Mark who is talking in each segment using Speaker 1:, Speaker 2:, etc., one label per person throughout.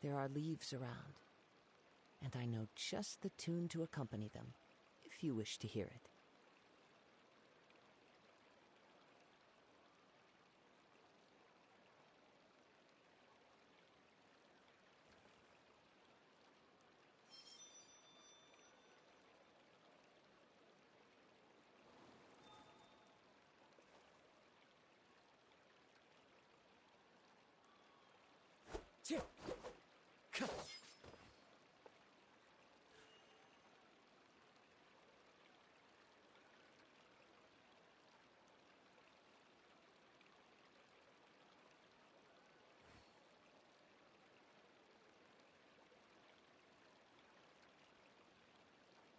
Speaker 1: There are leaves around, and I know just the tune to accompany them, if you wish to hear it.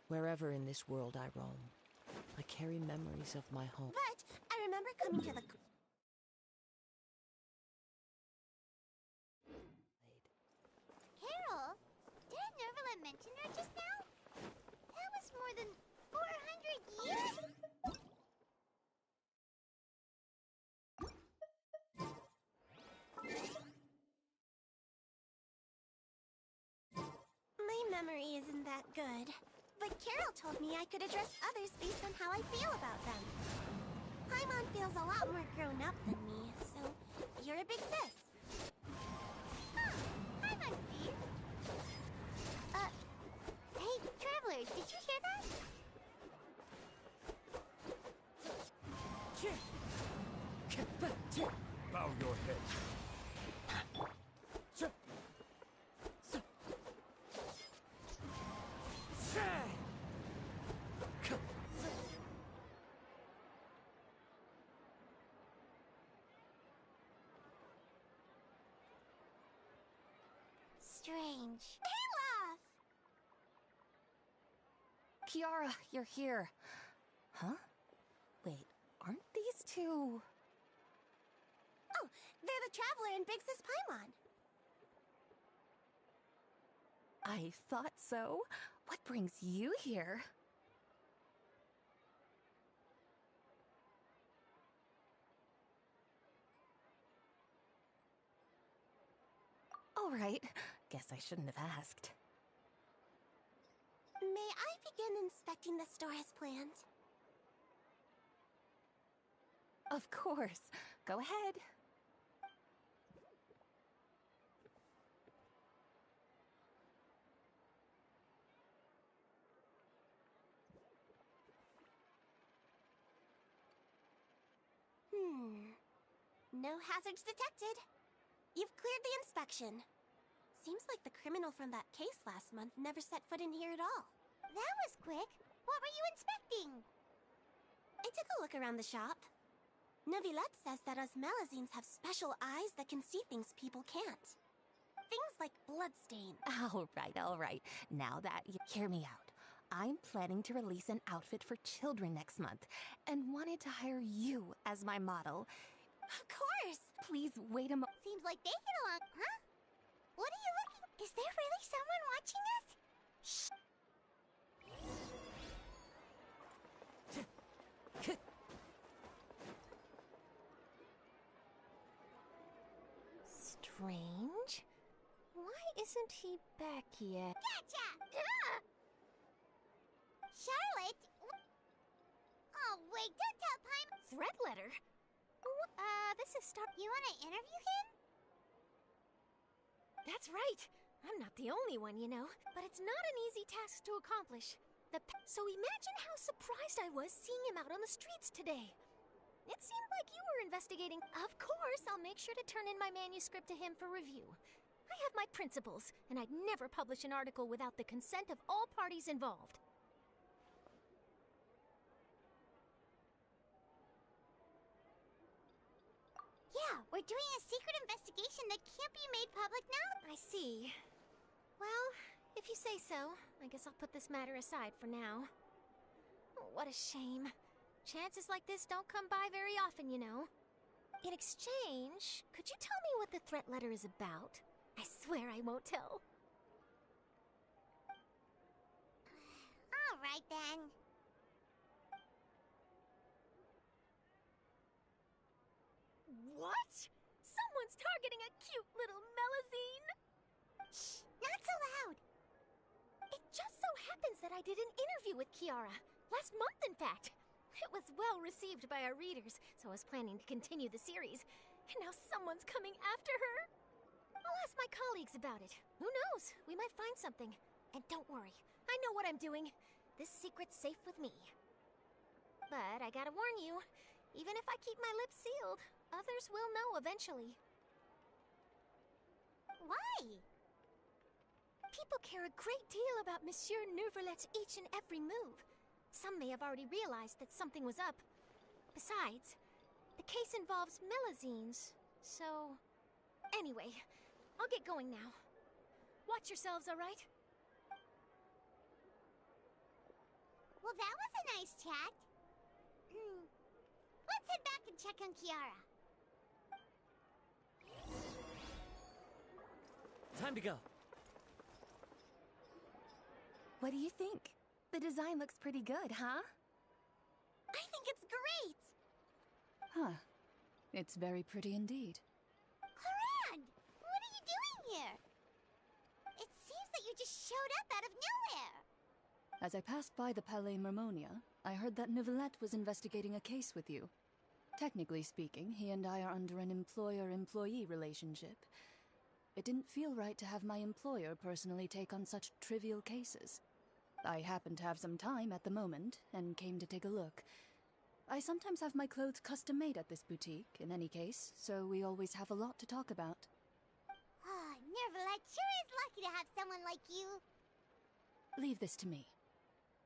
Speaker 1: Wherever in this world I roam, I carry memories of my home.
Speaker 2: But I remember coming to the...
Speaker 3: Carol, didn't Nervala mention her just now? That was more than 400 years?
Speaker 2: My memory isn't that good. But Carol told me I could address others based on how I feel about them. Paimon feels a lot more grown up than me, so you're a big sis.
Speaker 3: Huh, Paimon sees. Hey, travelers, did you hear that?
Speaker 4: Bow your head.
Speaker 3: Strange.
Speaker 2: Olaf!
Speaker 5: Kiara, you're here. Huh? Wait, aren't these two...
Speaker 2: Oh, they're the Traveler and Big Sis Paimon.
Speaker 5: I thought so. What brings you here? All right. Guess I shouldn't have asked.
Speaker 2: May I begin inspecting the store as planned?
Speaker 5: Of course. Go ahead.
Speaker 2: No hazards detected. You've cleared the inspection. Seems like the criminal from that case last month never set foot in here at all.
Speaker 3: That was quick. What were you inspecting?
Speaker 2: I took a look around the shop. Neuvillette says that Osmelazines have special eyes that can see things people can't. Things like bloodstain.
Speaker 5: All right. Now that you hear me out, I'm planning to release an outfit for children next month and wanted to hire you as my model.
Speaker 2: Of course!
Speaker 5: Please wait a moment.
Speaker 3: Seems like they get along, huh? What are you looking? Is there really someone watching us? Shh.
Speaker 6: Strange. Why isn't he back yet?
Speaker 3: Gotcha! Charlotte! Oh, wait, don't tell Paimon.
Speaker 6: Threat letter? This is
Speaker 3: You want to interview him?
Speaker 6: That's right. I'm not the only one, you know. But it's not an easy task to accomplish. So imagine how surprised I was seeing him out on the streets today. It seemed like you were investigating. Of course, I'll make sure to turn in my manuscript to him for review. I have my principles, and I'd never publish an article without the consent of all parties involved.
Speaker 3: Yeah, we're doing a secret investigation that can't be made public now.
Speaker 6: I see. Well, if you say so, I guess I'll put this matter aside for now. Oh, what a shame. Chances like this don't come by very often, you know. In exchange, could you tell me what the threat letter is about? I swear I won't tell.
Speaker 3: All right, then.
Speaker 6: What? Someone's targeting a cute little Melazine? I did an interview with Kiara. Last month, in fact. It was well received by our readers, so I was planning to continue the series. And now someone's coming after her. I'll ask my colleagues about it. Who knows? We might find something. And don't worry, I know what I'm doing. This secret's safe with me. But I gotta warn you, even if I keep my lips sealed, others will know eventually.
Speaker 3: Why?
Speaker 6: People care a great deal about Monsieur Neuvrelet's each and every move. Some may have already realized that something was up. Besides, the case involves Melazines, so... Anyway, I'll get going now. Watch yourselves, all right?
Speaker 3: Well, that was a nice chat. Let's head back and check on Kiara.
Speaker 4: Time to go.
Speaker 5: What do you think? The design looks pretty good, huh?
Speaker 2: I think it's great!
Speaker 7: Huh. It's very pretty indeed.
Speaker 3: Harand! What are you doing here? It seems that you just showed up out of nowhere.
Speaker 7: As I passed by the Palais Mermonia, I heard that Neuvillette was investigating a case with you. Technically speaking, he and I are under an employer-employee relationship. It didn't feel right to have my employer personally take on such trivial cases. I happened to have some time at the moment, and came to take a look. I sometimes have my clothes custom-made at this boutique, in any case, so we always have a lot to talk about.
Speaker 3: Neuvillette sure is lucky to have someone like you.
Speaker 7: Leave this to me.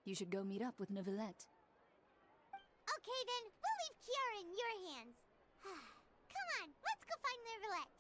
Speaker 7: You should go meet up with Neuvillette.
Speaker 3: Okay then, we'll leave Kiara in your hands. Come on, let's go find Neuvillette.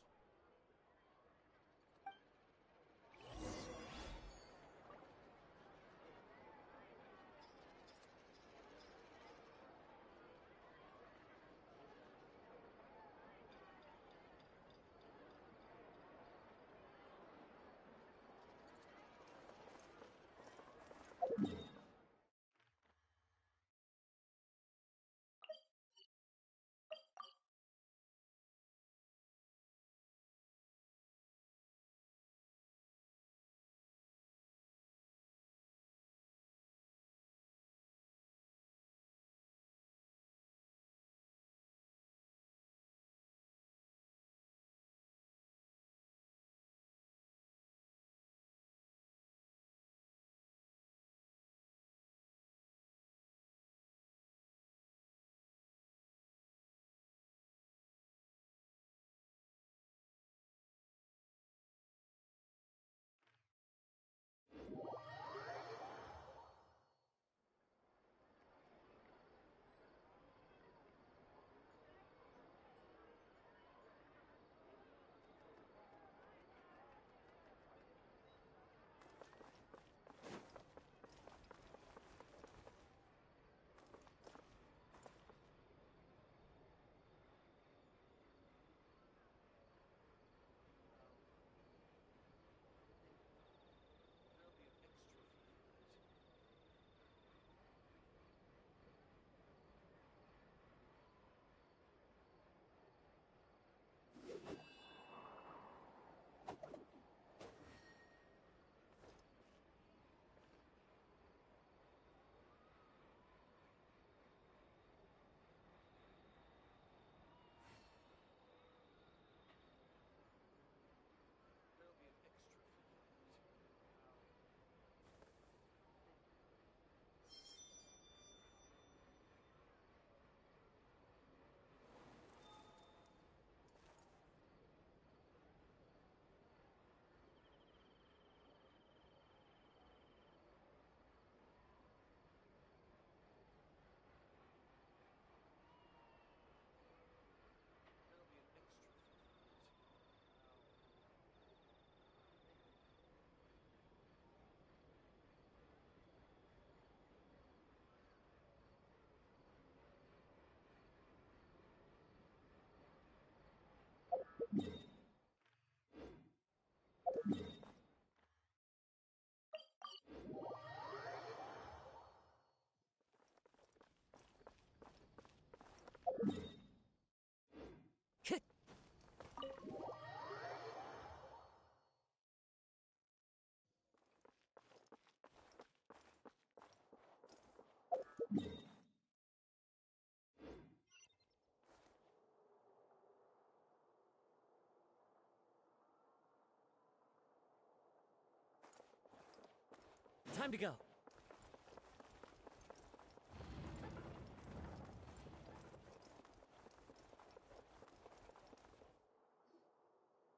Speaker 1: Time to go.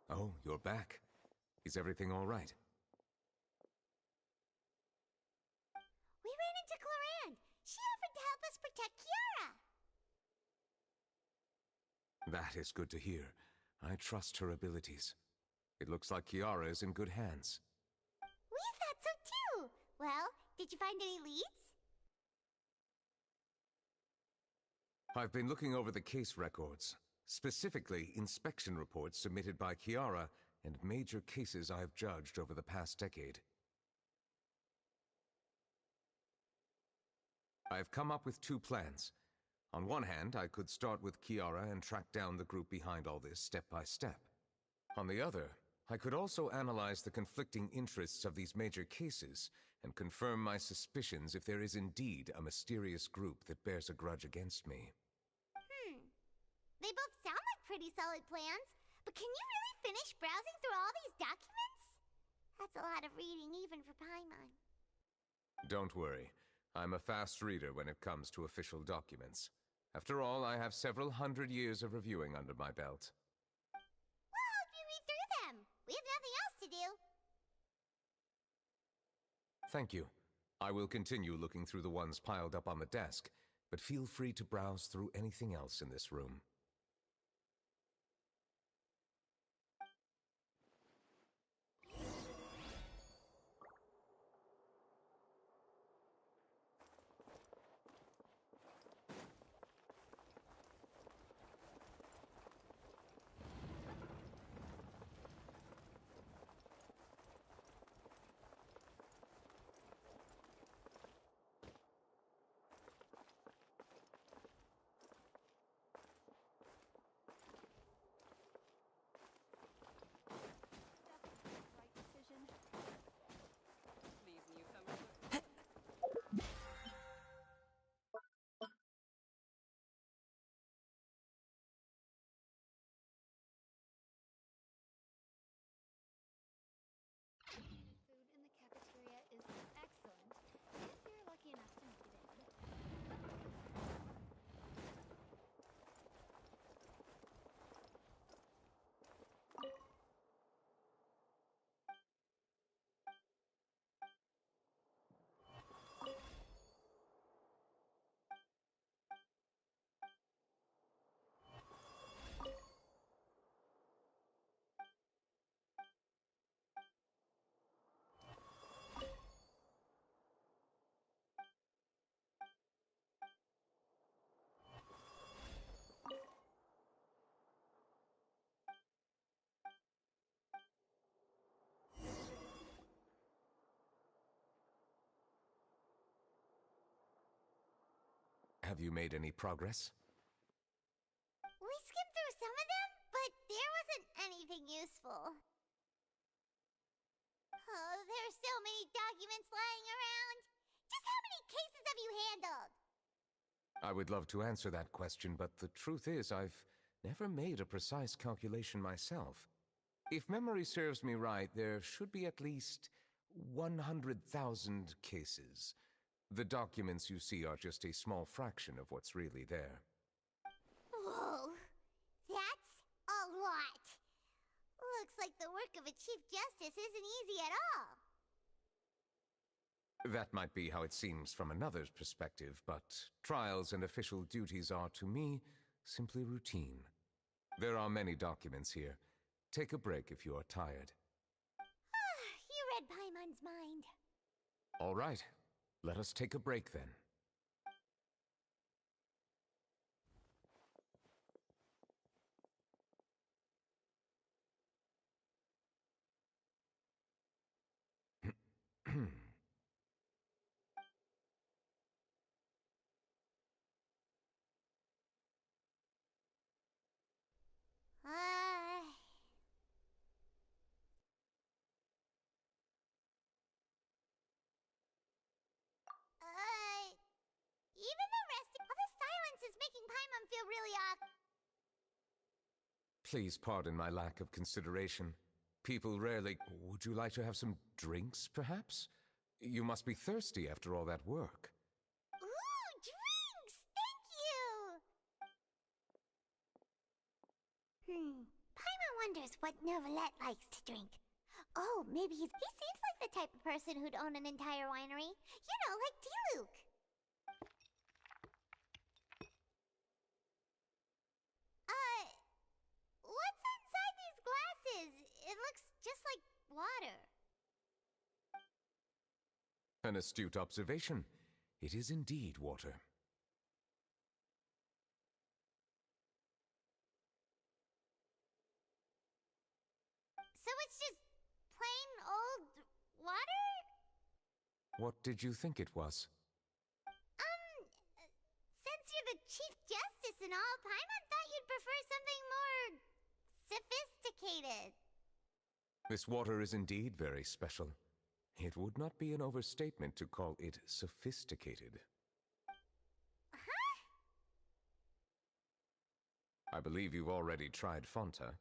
Speaker 4: Oh, you're back. Is everything all right?
Speaker 3: We ran into Clorinde. She offered to help us protect Kiara.
Speaker 4: That is good to hear. I trust her abilities. It looks like Kiara is in good hands.
Speaker 3: We thought so too. Well, did you find any leads?
Speaker 4: I've been looking over the case records, specifically inspection reports submitted by Kiara and major cases I've judged over the past decade. I've come up with two plans. On one hand, I could start with Kiara and track down the group behind all this step by step. On the other, I could also analyze the conflicting interests of these major cases and confirm my suspicions if there is indeed a mysterious group that bears a grudge against me.
Speaker 3: They both sound like pretty solid plans, but can you really finish browsing through all these documents? That's a lot of reading even for Paimon.
Speaker 4: Don't worry. I'm a fast reader when it comes to official documents. After all, I have several hundred years of reviewing under my belt.
Speaker 3: We'll help you read through them. We have nothing else to do.
Speaker 4: Thank you. I will continue looking through the ones piled up on the desk, but feel free to browse through anything else in this room.
Speaker 6: Food in the cafeteria is excellent, if you're lucky enough to make it in.
Speaker 4: Have you made any progress?
Speaker 3: We skimmed through some of them, but there wasn't anything useful. Oh, there's so many documents lying around. Just how many cases have you handled?
Speaker 4: I would love to answer that question, but the truth is I've never made a precise calculation myself. If memory serves me right, there should be at least 100,000 cases. The documents you see are just a small fraction of what's really there.
Speaker 3: Whoa, that's a lot. Looks like the work of a Chief Justice isn't easy at all.
Speaker 4: That might be how it seems from another's perspective, but trials and official duties are, to me, simply routine. There are many documents here. Take a break if you are tired.
Speaker 3: You read Paimon's mind.
Speaker 4: All right. Let us take a break then.
Speaker 3: Even the rest of the silence is making Paimon feel really off.
Speaker 4: Please pardon my lack of consideration. People rarely... Would you like to have some drinks, perhaps? You must be thirsty after all that work.
Speaker 3: Ooh, drinks! Thank you! Paimon wonders what Neuvillette likes to drink. Oh, maybe he seems like the type of person who'd own an entire winery. You know, like Diluc. What's inside these glasses? It looks just like water.
Speaker 4: An astute observation. It is indeed water.
Speaker 3: So it's just plain old water?
Speaker 4: What did you think it was?
Speaker 3: Since you're the Chief Justice and all, Paimon thought you'd prefer something more sophisticated.
Speaker 4: This water is indeed very special. It would not be an overstatement to call it sophisticated.
Speaker 3: Huh?
Speaker 4: I believe you've already tried Fonta.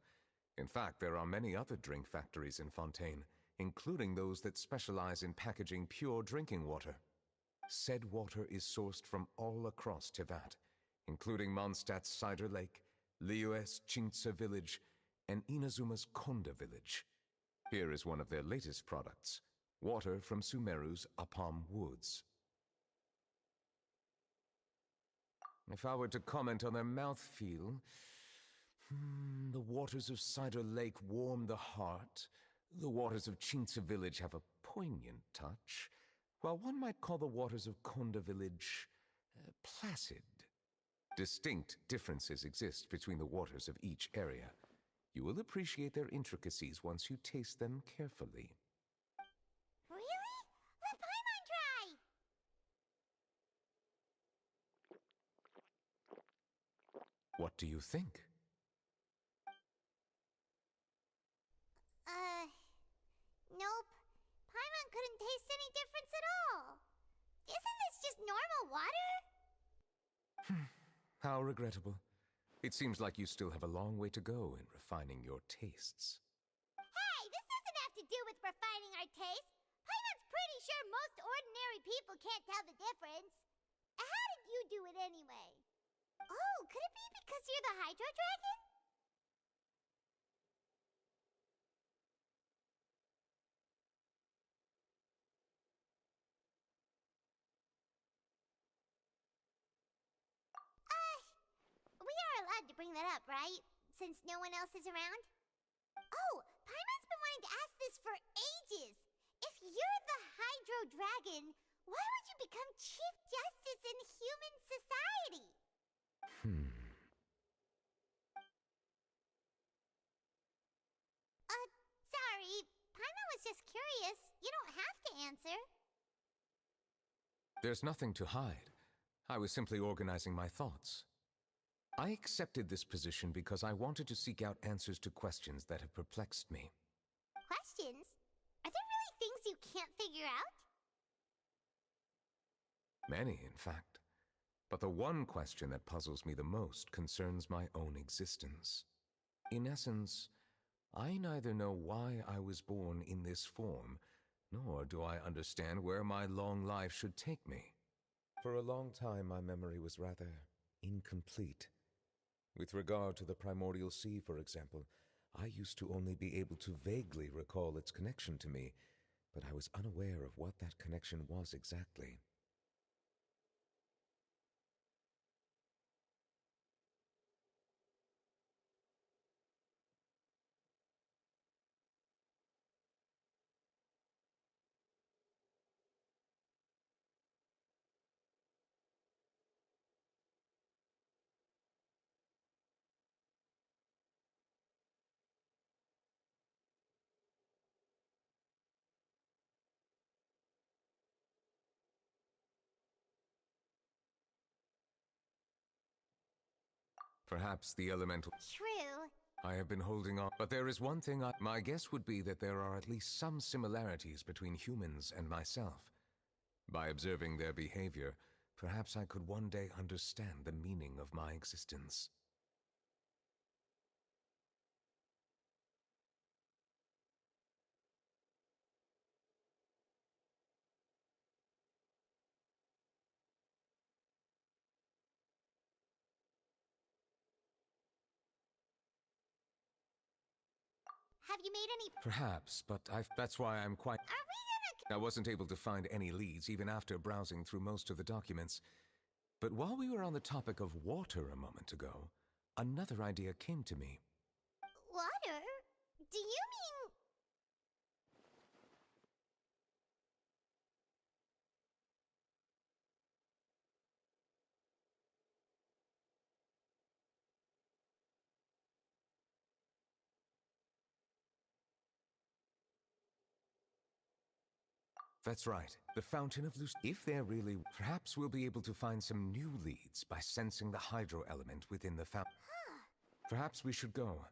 Speaker 4: In fact, there are many other drink factories in Fontaine, including those that specialize in packaging pure drinking water. Said water is sourced from all across Teyvat, including Mondstadt's Cider Lake, Liyue's Chintsa village, and Inazuma's Konda village. Here is one of their latest products, water from Sumeru's Apam Woods. If I were to comment on their mouthfeel, the waters of Cider Lake warm the heart. The waters of Chintsa village have a poignant touch, while one might call the waters of Konda village placid. Distinct differences exist between the waters of each area. You will appreciate their intricacies once you taste them carefully.
Speaker 3: Really? Let Paimon try!
Speaker 4: What do you think?
Speaker 3: Nope. Paimon couldn't taste any difference at all. Isn't this just normal water?
Speaker 4: How regrettable. It seems like you still have a long way to go in refining your tastes.
Speaker 3: Hey, this doesn't have to do with refining our taste. Paimon's pretty sure most ordinary people can't tell the difference. How did you do it anyway? Oh, could it be because you're the Hydro Dragon? We are allowed to bring that up, right? Since no one else is around? Oh, Paimon's been wanting to ask this for ages. If you're the Hydro Dragon, why would you become Chief Justice in human society? Sorry. Paimon was just curious. You don't have to answer.
Speaker 4: There's nothing to hide. I was simply organizing my thoughts. I accepted this position because I wanted to seek out answers to questions that have perplexed me.
Speaker 3: Questions? Are there really things you can't figure out?
Speaker 4: Many, in fact. But the one question that puzzles me the most concerns my own existence. In essence, I neither know why I was born in this form, nor do I understand where my long life should take me. For a long time, my memory was rather incomplete. With regard to the primordial sea, for example, I used to only be able to vaguely recall its connection to me, but I was unaware of what that connection was exactly. Perhaps the elemental...
Speaker 3: True.
Speaker 4: I have been holding on, but there is one thing my guess would be that there are at least some similarities between humans and myself. By observing their behavior, perhaps I could one day understand the meaning of my existence.
Speaker 3: Have you made any...
Speaker 4: Perhaps, but that's why I'm quite...
Speaker 3: Are we
Speaker 4: I wasn't able to find any leads even after browsing through most of the documents. But while we were on the topic of water a moment ago, another idea came to me.
Speaker 3: Water? Do you mean...
Speaker 4: That's right, the Fountain of Luce. If they're really... Perhaps we'll be able to find some new leads by sensing the hydro element within the fountain. Perhaps we should go.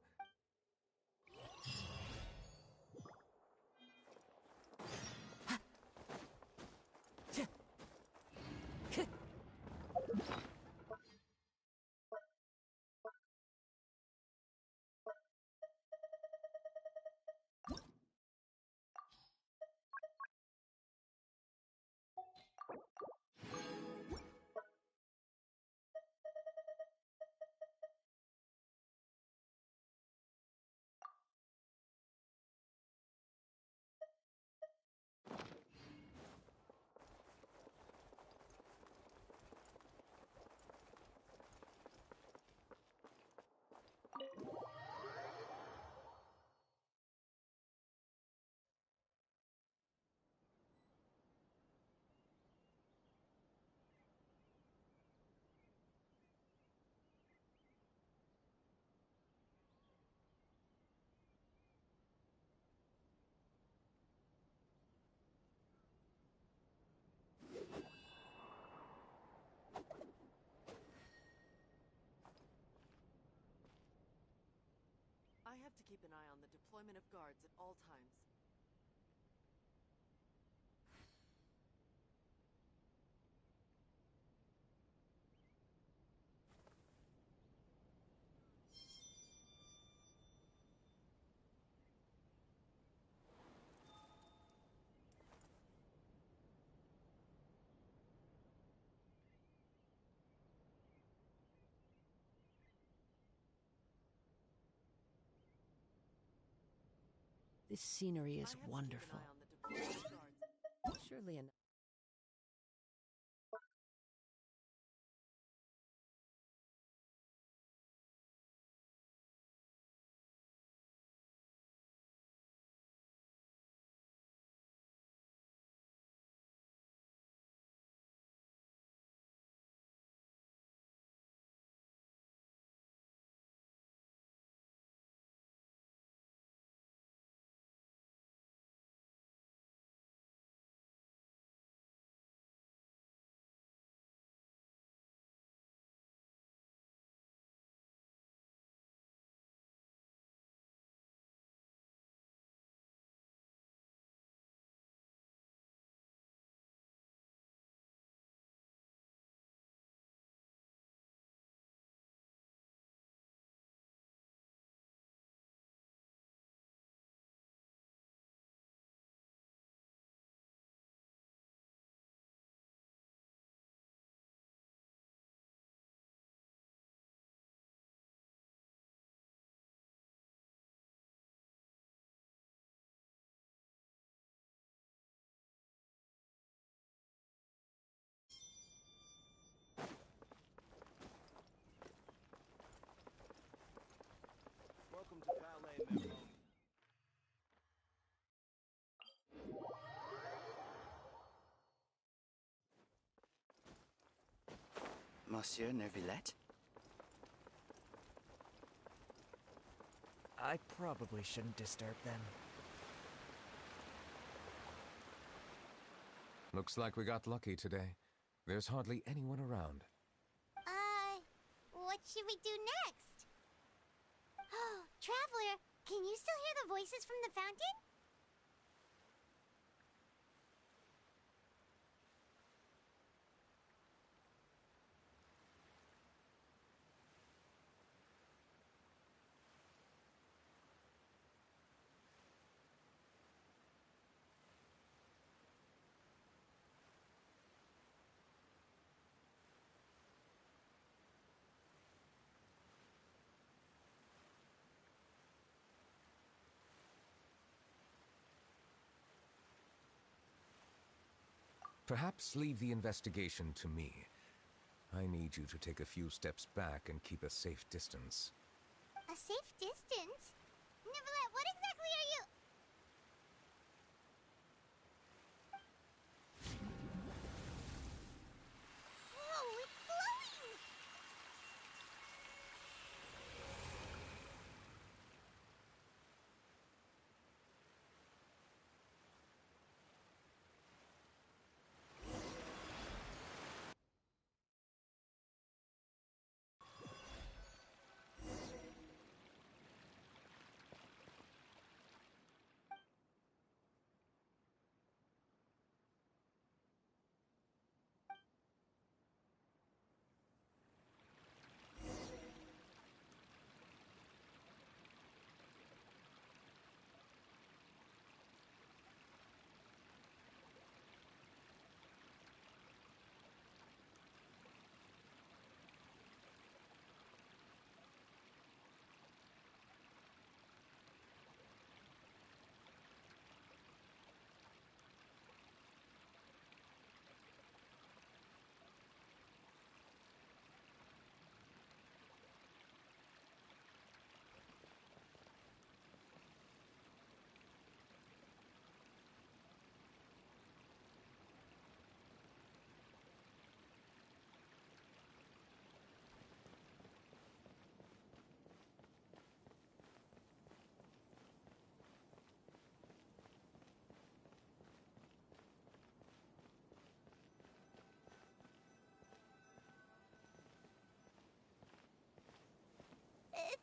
Speaker 8: I have to keep an eye on the deployment of guards at all times.
Speaker 1: This scenery is
Speaker 8: I have to keep an
Speaker 1: wonderful.
Speaker 8: eye on the deployment of guards.
Speaker 1: Surely enough.
Speaker 9: Welcome to Palais Mermoni.
Speaker 10: Monsieur Neuvillette?
Speaker 11: I probably shouldn't disturb them.
Speaker 4: Looks like we got lucky today. There's hardly anyone around.
Speaker 3: What should we do next? Oh, Traveler, can you still hear the voices from the fountain?
Speaker 4: Perhaps leave the investigation to me. I need you to take a few steps back and keep a safe distance.
Speaker 3: A safe distance? Neverlet, what exactly are you... Whoa, it's glowing!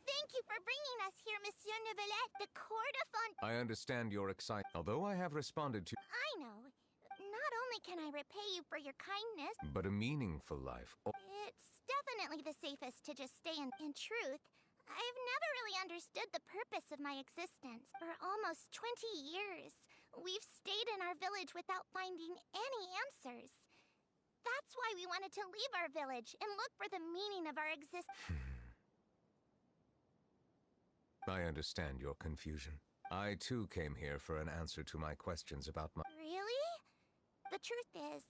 Speaker 3: Thank you for bringing us here, Monsieur Neuvillette. The Court of
Speaker 4: I understand your excitement. Although I have responded to...
Speaker 3: I know. Not only can I repay you for your kindness...
Speaker 4: But a meaningful life.
Speaker 3: It's definitely the safest to just stay in truth. I've never really understood the purpose of my existence. For almost 20 years, we've stayed in our village without finding any answers. That's why we wanted to leave our village and look for the meaning of our existence.
Speaker 4: I understand your confusion. I too came here for an answer to my questions about my...
Speaker 3: Really? The truth is...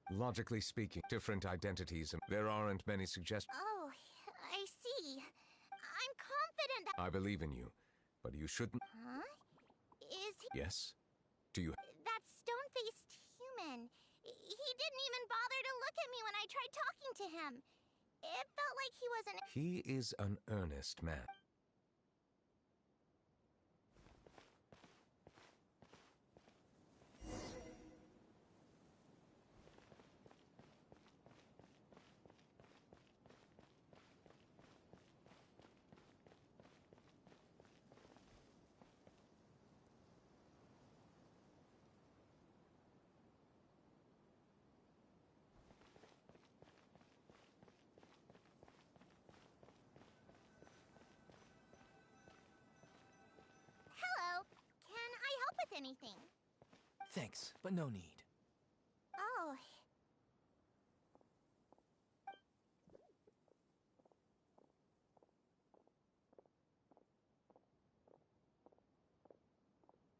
Speaker 4: Logically speaking, different identities and there aren't many suggestions.
Speaker 3: Oh, I see. I'm confident that...
Speaker 4: I believe in you, but you shouldn't...
Speaker 3: Huh? Is he...
Speaker 4: Yes? Do you...
Speaker 3: That stone-faced human. He didn't even bother to look at me when I tried talking to him. It felt like he wasn't...
Speaker 4: He is an earnest man.
Speaker 3: Hello. Can I help with anything?
Speaker 11: Thanks, but no need.
Speaker 3: Oh.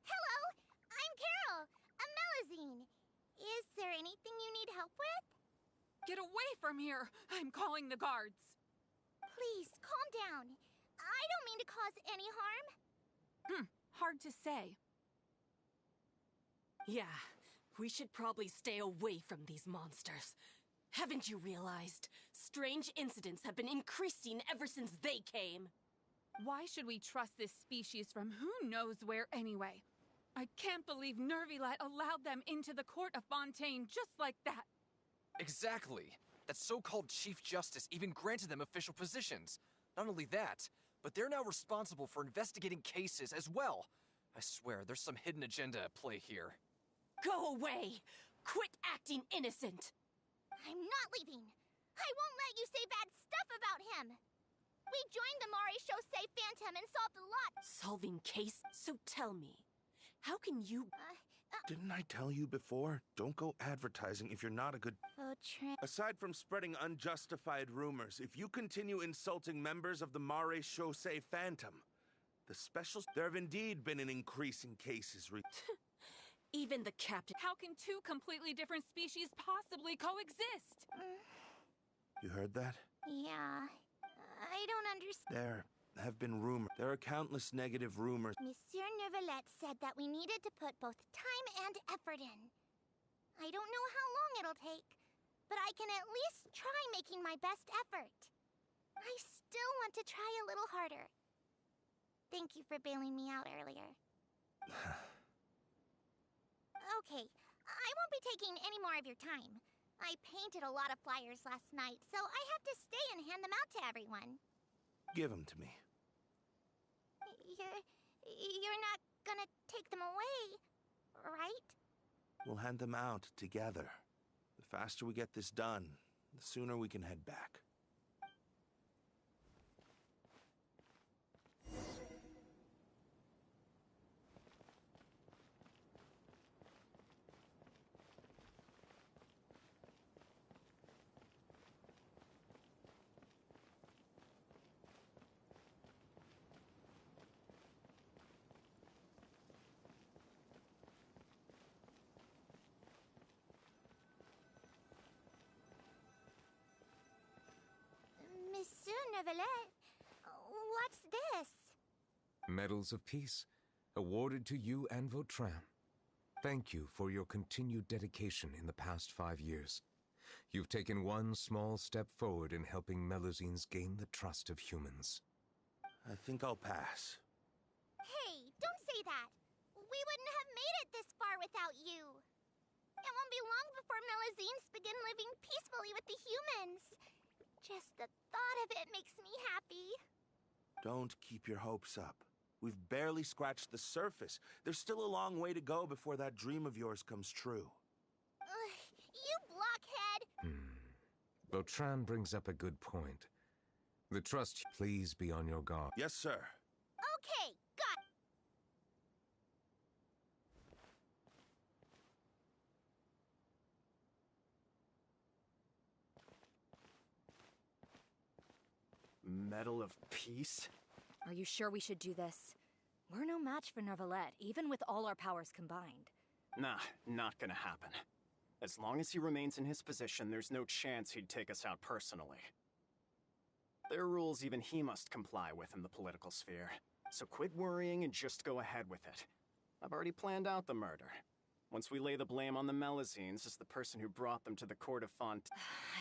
Speaker 3: Hello, I'm Carol, a Melusine. Is there anything you need help with?
Speaker 12: Get away from here! I'm calling the guards.
Speaker 3: Please, calm down. I don't mean to cause any harm.
Speaker 12: Hard to say.
Speaker 13: Yeah, we should probably stay away from these monsters. Haven't you realized? Strange incidents have been increasing ever since they came.
Speaker 12: Why should we trust this species from who knows where anyway? I can't believe Neuvillette allowed them into the Court of Fontaine just like that.
Speaker 14: Exactly. That so-called Chief Justice even granted them official positions. Not only that, but they're now responsible for investigating cases as well. I swear, there's some hidden agenda at play here.
Speaker 13: Go away! Quit acting innocent!
Speaker 3: I'm not leaving. I won't let you say bad stuff about him. We joined the Mare Chaussee Phantom and solved a lot.
Speaker 13: Solving case? So tell me, how can you...
Speaker 15: Didn't I tell you before? Don't go advertising if you're not a good... Aside from spreading unjustified rumors, if you continue insulting members of the Mare Chaussee Phantom, the specials... There have indeed been an increase in cases...
Speaker 13: Even the captain.
Speaker 12: How can two completely different species possibly coexist?
Speaker 15: You heard that?
Speaker 2: Yeah, I don't understand.
Speaker 15: There have been rumors. There are countless negative rumors.
Speaker 2: Monsieur Neuvillette said that we needed to put both time and effort in. I don't know how long it'll take, but I can at least try making my best effort. I still want to try a little harder. Thank you for bailing me out earlier. Okay, I won't be taking any more of your time. I painted a lot of flyers last night, so I have to stay and hand them out to everyone.
Speaker 15: Give them to me.
Speaker 2: You're not gonna take them away, right?
Speaker 15: We'll hand them out together. The faster we get this done, the sooner we can head back.
Speaker 2: Monsieur Neuvillette, what's this?
Speaker 4: Medals of Peace, awarded to you and Vautrin. Thank you for your continued dedication in the past 5 years. You've taken one small step forward in helping Melusines gain the trust of humans.
Speaker 15: I think I'll pass.
Speaker 2: Hey, don't say that. We wouldn't have made it this far without you. It won't be long before Melusines begin living peacefully with the humans. Just the thought of it makes me happy.
Speaker 15: Don't keep your hopes up. We've barely scratched the surface. There's still a long way to go before that dream of yours comes true.
Speaker 2: You blockhead!
Speaker 4: Vautrin brings up a good point. The trust, please be on your guard.
Speaker 15: Yes, sir.
Speaker 2: Okay, got it.
Speaker 16: Medal of Peace?
Speaker 17: Are you sure we should do this? We're no match for Neuvillette, even with all our powers combined.
Speaker 16: Nah, not gonna happen. As long as he remains in his position, there's no chance he'd take us out personally. There are rules even he must comply with in the political sphere. So quit worrying and just go ahead with it. I've already planned out the murder. Once we lay the blame on the Melusines as the person who brought them to the court of Fontaine.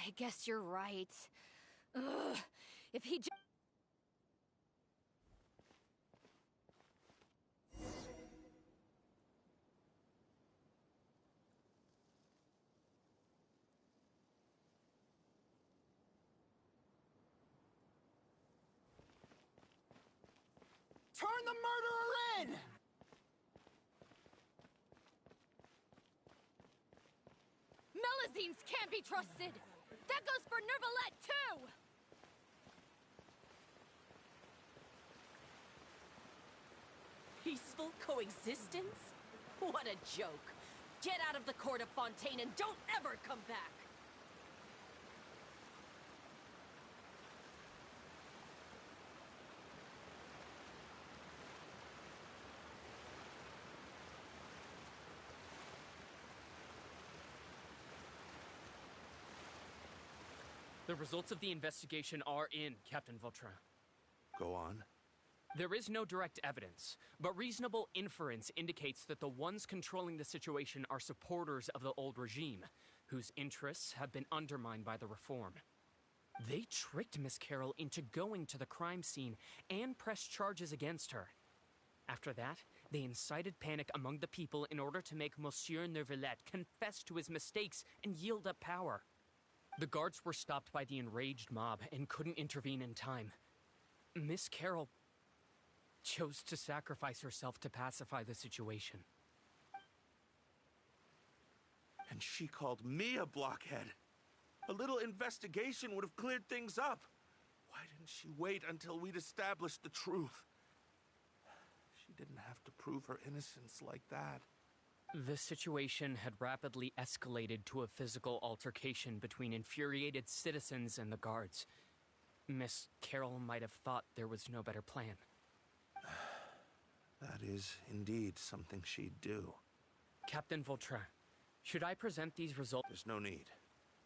Speaker 17: I guess you're right. Ugh, if he
Speaker 16: Turn the murderer in!
Speaker 17: Melusines can't be trusted! That goes for Neuvillette, too!
Speaker 13: Peaceful coexistence? What a joke. Get out of the court of Fontaine and don't ever come back!
Speaker 18: The results of the investigation are in, Captain Vautrin.
Speaker 15: Go on.
Speaker 18: There is no direct evidence, but reasonable inference indicates that the ones controlling the situation are supporters of the old regime, whose interests have been undermined by the reform. They tricked Miss Carroll into going to the crime scene and pressed charges against her. After that, they incited panic among the people in order to make Monsieur Neuvillette confess to his mistakes and yield up power. The guards were stopped by the enraged mob and couldn't intervene in time. Miss Carroll chose to sacrifice herself to pacify the situation.
Speaker 15: And she called me a blockhead. A little investigation would have cleared things up. Why didn't she wait until we'd established the truth? She didn't have to prove her innocence like that.
Speaker 18: The situation had rapidly escalated to a physical altercation between infuriated citizens and the guards. Miss Carroll might have thought there was no better plan.
Speaker 15: That is indeed something she'd do.
Speaker 18: Captain Vautrin, should I present these results?
Speaker 15: There's no need.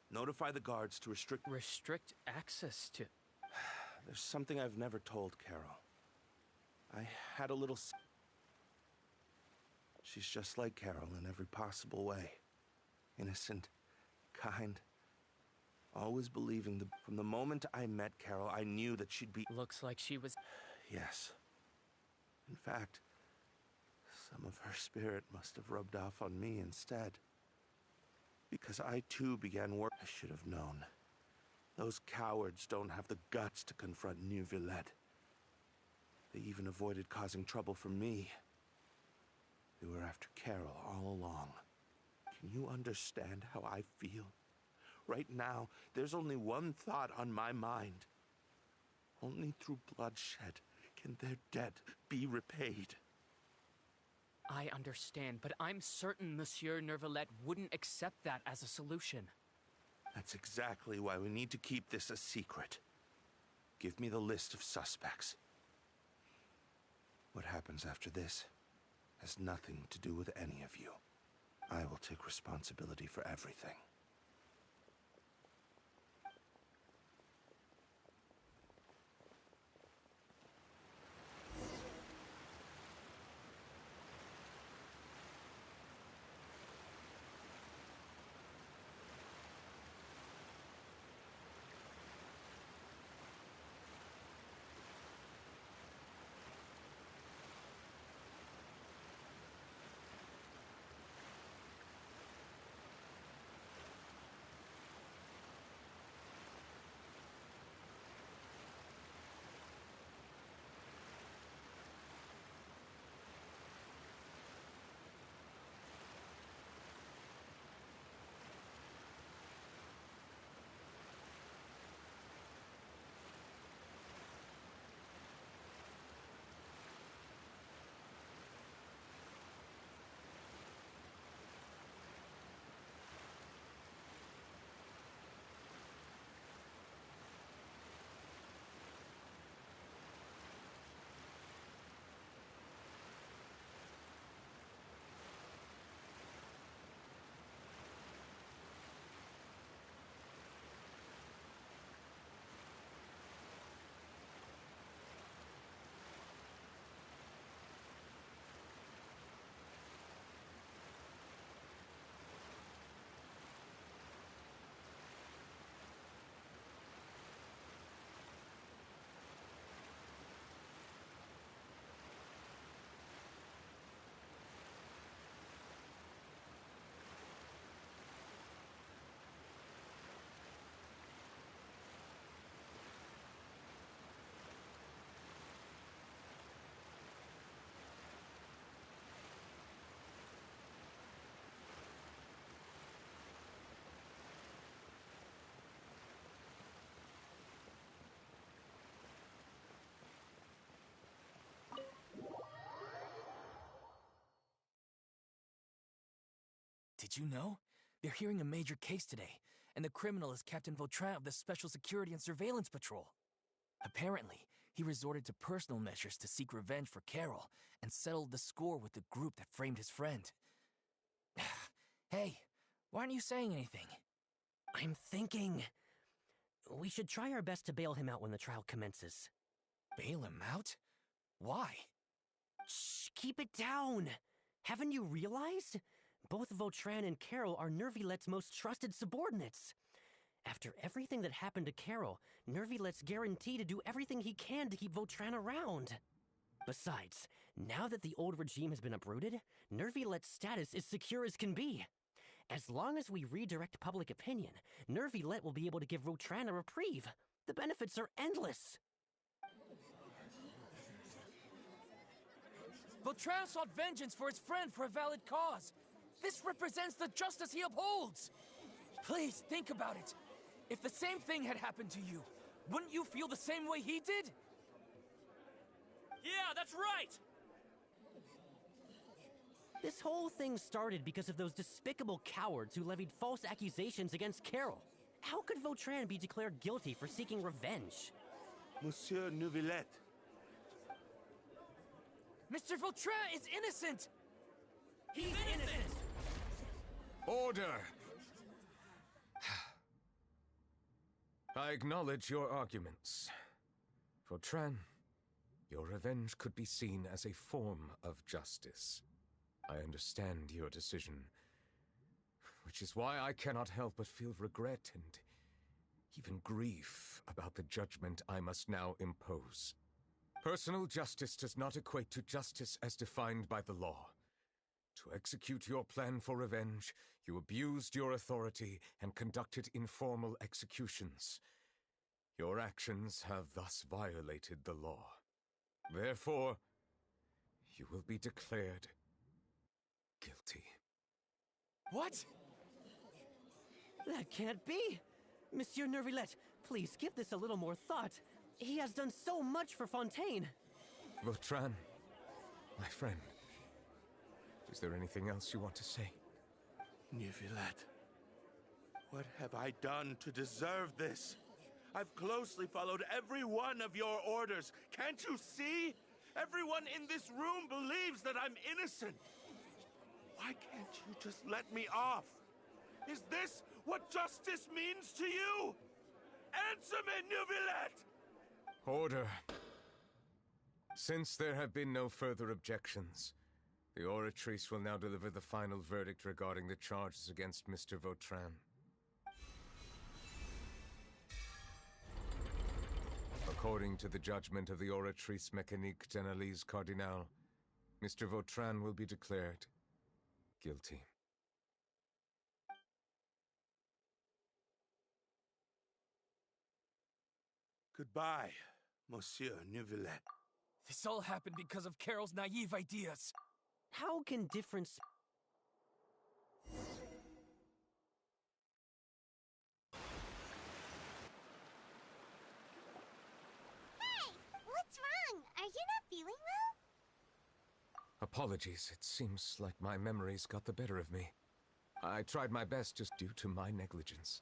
Speaker 15: Notify the guards to restrict...
Speaker 18: Restrict access to...
Speaker 15: There's something I've never told Carol. I had a little... She's just like Carol in every possible way. Innocent, kind, always believing the... From the moment I met Carol, I knew that she'd be...
Speaker 18: Looks like she was...
Speaker 15: Yes. In fact, some of her spirit must have rubbed off on me instead. Because I too began work. I should have known. Those cowards don't have the guts to confront Neuvillette. They even avoided causing trouble for me. They were after Carol all along. Can you understand how I feel? Right now, there's only one thought on my mind. Only through bloodshed can their debt be repaid.
Speaker 18: I understand, but I'm certain Monsieur Neuvillette wouldn't accept that as a solution.
Speaker 15: That's exactly why we need to keep this a secret. Give me the list of suspects. What happens after this has nothing to do with any of you. I will take responsibility for everything.
Speaker 11: Did you know? They're hearing a major case today, and the criminal is Captain Vautrin of the Special Security and Surveillance Patrol. Apparently, he resorted to personal measures to seek revenge for Carol and settled the score with the group that framed his friend. Hey, why aren't you saying anything?
Speaker 19: I'm thinking... we should try our best to bail him out when the trial commences.
Speaker 11: Bail him out? Why?
Speaker 19: Shh, keep it down! Haven't you realized? Both Vautrin and Carol are Nervillette's most trusted subordinates. After everything that happened to Carol, Nervillette's guaranteed to do everything he can to keep Vautrin around. Besides, now that the old regime has been uprooted, Nervillette's status is secure as can be. As long as we redirect public opinion, Neuvillette will be able to give Vautrin a reprieve. The benefits are endless.
Speaker 11: Vautrin sought vengeance for his friend for a valid cause. This represents the justice he upholds. Please, think about it. If the same thing had happened to you, wouldn't you feel the same way he did?
Speaker 19: Yeah, that's right! This whole thing started because of those despicable cowards who levied false accusations against Carol. How could Vautrin be declared guilty for seeking revenge?
Speaker 15: Monsieur Neuvillette.
Speaker 11: Mr. Vautrin is innocent!
Speaker 19: He's innocent!
Speaker 4: Order! I acknowledge your arguments. Vautrin, your revenge could be seen as a form of justice. I understand your decision, which is why I cannot help but feel regret and even grief about the judgment I must now impose. Personal justice does not equate to justice as defined by the law. To execute your plan for revenge, you abused your authority and conducted informal executions. Your actions have thus violated the law. Therefore, you will be declared guilty.
Speaker 19: What? That can't be! Monsieur Neuvillette, please give this a little more thought. He has done so much for Fontaine.
Speaker 4: Vautrin, my friend, is there anything else you want to say?
Speaker 15: Neuvillette, what have I done to deserve this? I've closely followed every one of your orders. Can't you see? Everyone in this room believes that I'm innocent. Why can't you just let me off? Is this what justice means to you? Answer me, Neuvillette!
Speaker 4: Order. Since there have been no further objections, the Oratrice will now deliver the final verdict regarding the charges against Mr. Vautrin. According to the judgment of the Oratrice Mécanique d'Analyse Cardinal, Mr. Vautrin will be declared guilty.
Speaker 15: Goodbye, Monsieur Neuvillette.
Speaker 11: This all happened because of Carol's naive ideas.
Speaker 19: How can difference...
Speaker 3: Hey! What's wrong? Are you not feeling well?
Speaker 4: Apologies, it seems like my memories got the better of me. I tried my best just due to my negligence.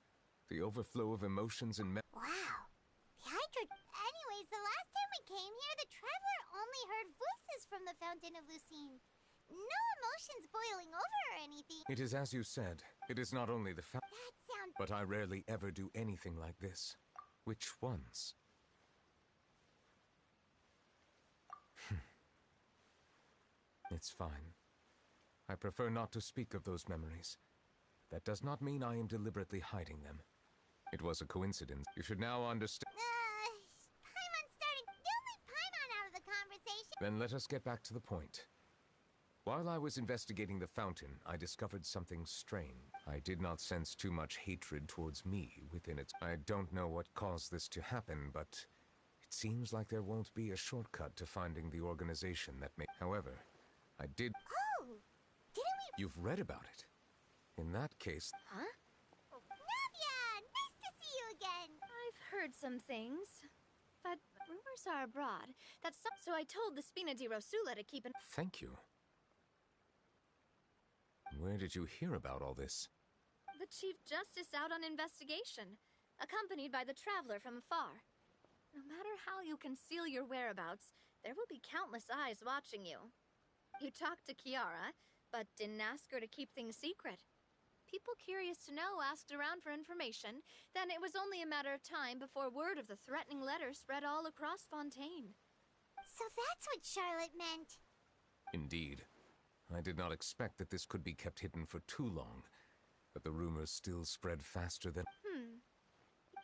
Speaker 4: The overflow of emotions and
Speaker 3: Wow. The Hydra... Anyways, the last time we came here, the Traveler only heard voices from the Fountain of Lucine. No emotions boiling over or anything.
Speaker 4: It is as you said. It is not only the fact,
Speaker 3: That sounds...
Speaker 4: but I rarely ever do anything like this. Which ones? It's fine. I prefer not to speak of those memories. That does not mean I am deliberately hiding them. It was a coincidence. You should now understand.
Speaker 3: Paimon's starting... Don't leave Paimon out of the conversation.
Speaker 4: Then let us get back to the point. While I was investigating the fountain, I discovered something strange. I did not sense too much hatred towards me within it. I don't know what caused this to happen, but it seems like there won't be a shortcut to finding the organization that may... However, I did...
Speaker 3: Oh! Didn't we...
Speaker 4: You've read about it. In that case...
Speaker 6: Huh?
Speaker 3: Navia! Nice to see you again!
Speaker 17: I've heard some things, but rumors are abroad. So I told the Spina di Rosula to keep an...
Speaker 4: Thank you. Where did you hear about all this?
Speaker 17: The Chief Justice out on investigation, accompanied by the Traveler from afar. No matter how you conceal your whereabouts, there will be countless eyes watching you. You talked to Kiara, but didn't ask her to keep things secret. People curious to know asked around for information, then it was only a matter of time before word of the threatening letter spread all across Fontaine.
Speaker 3: So that's what Charlotte meant.
Speaker 4: Indeed. I did not expect that this could be kept hidden for too long, but the rumors still spread faster than...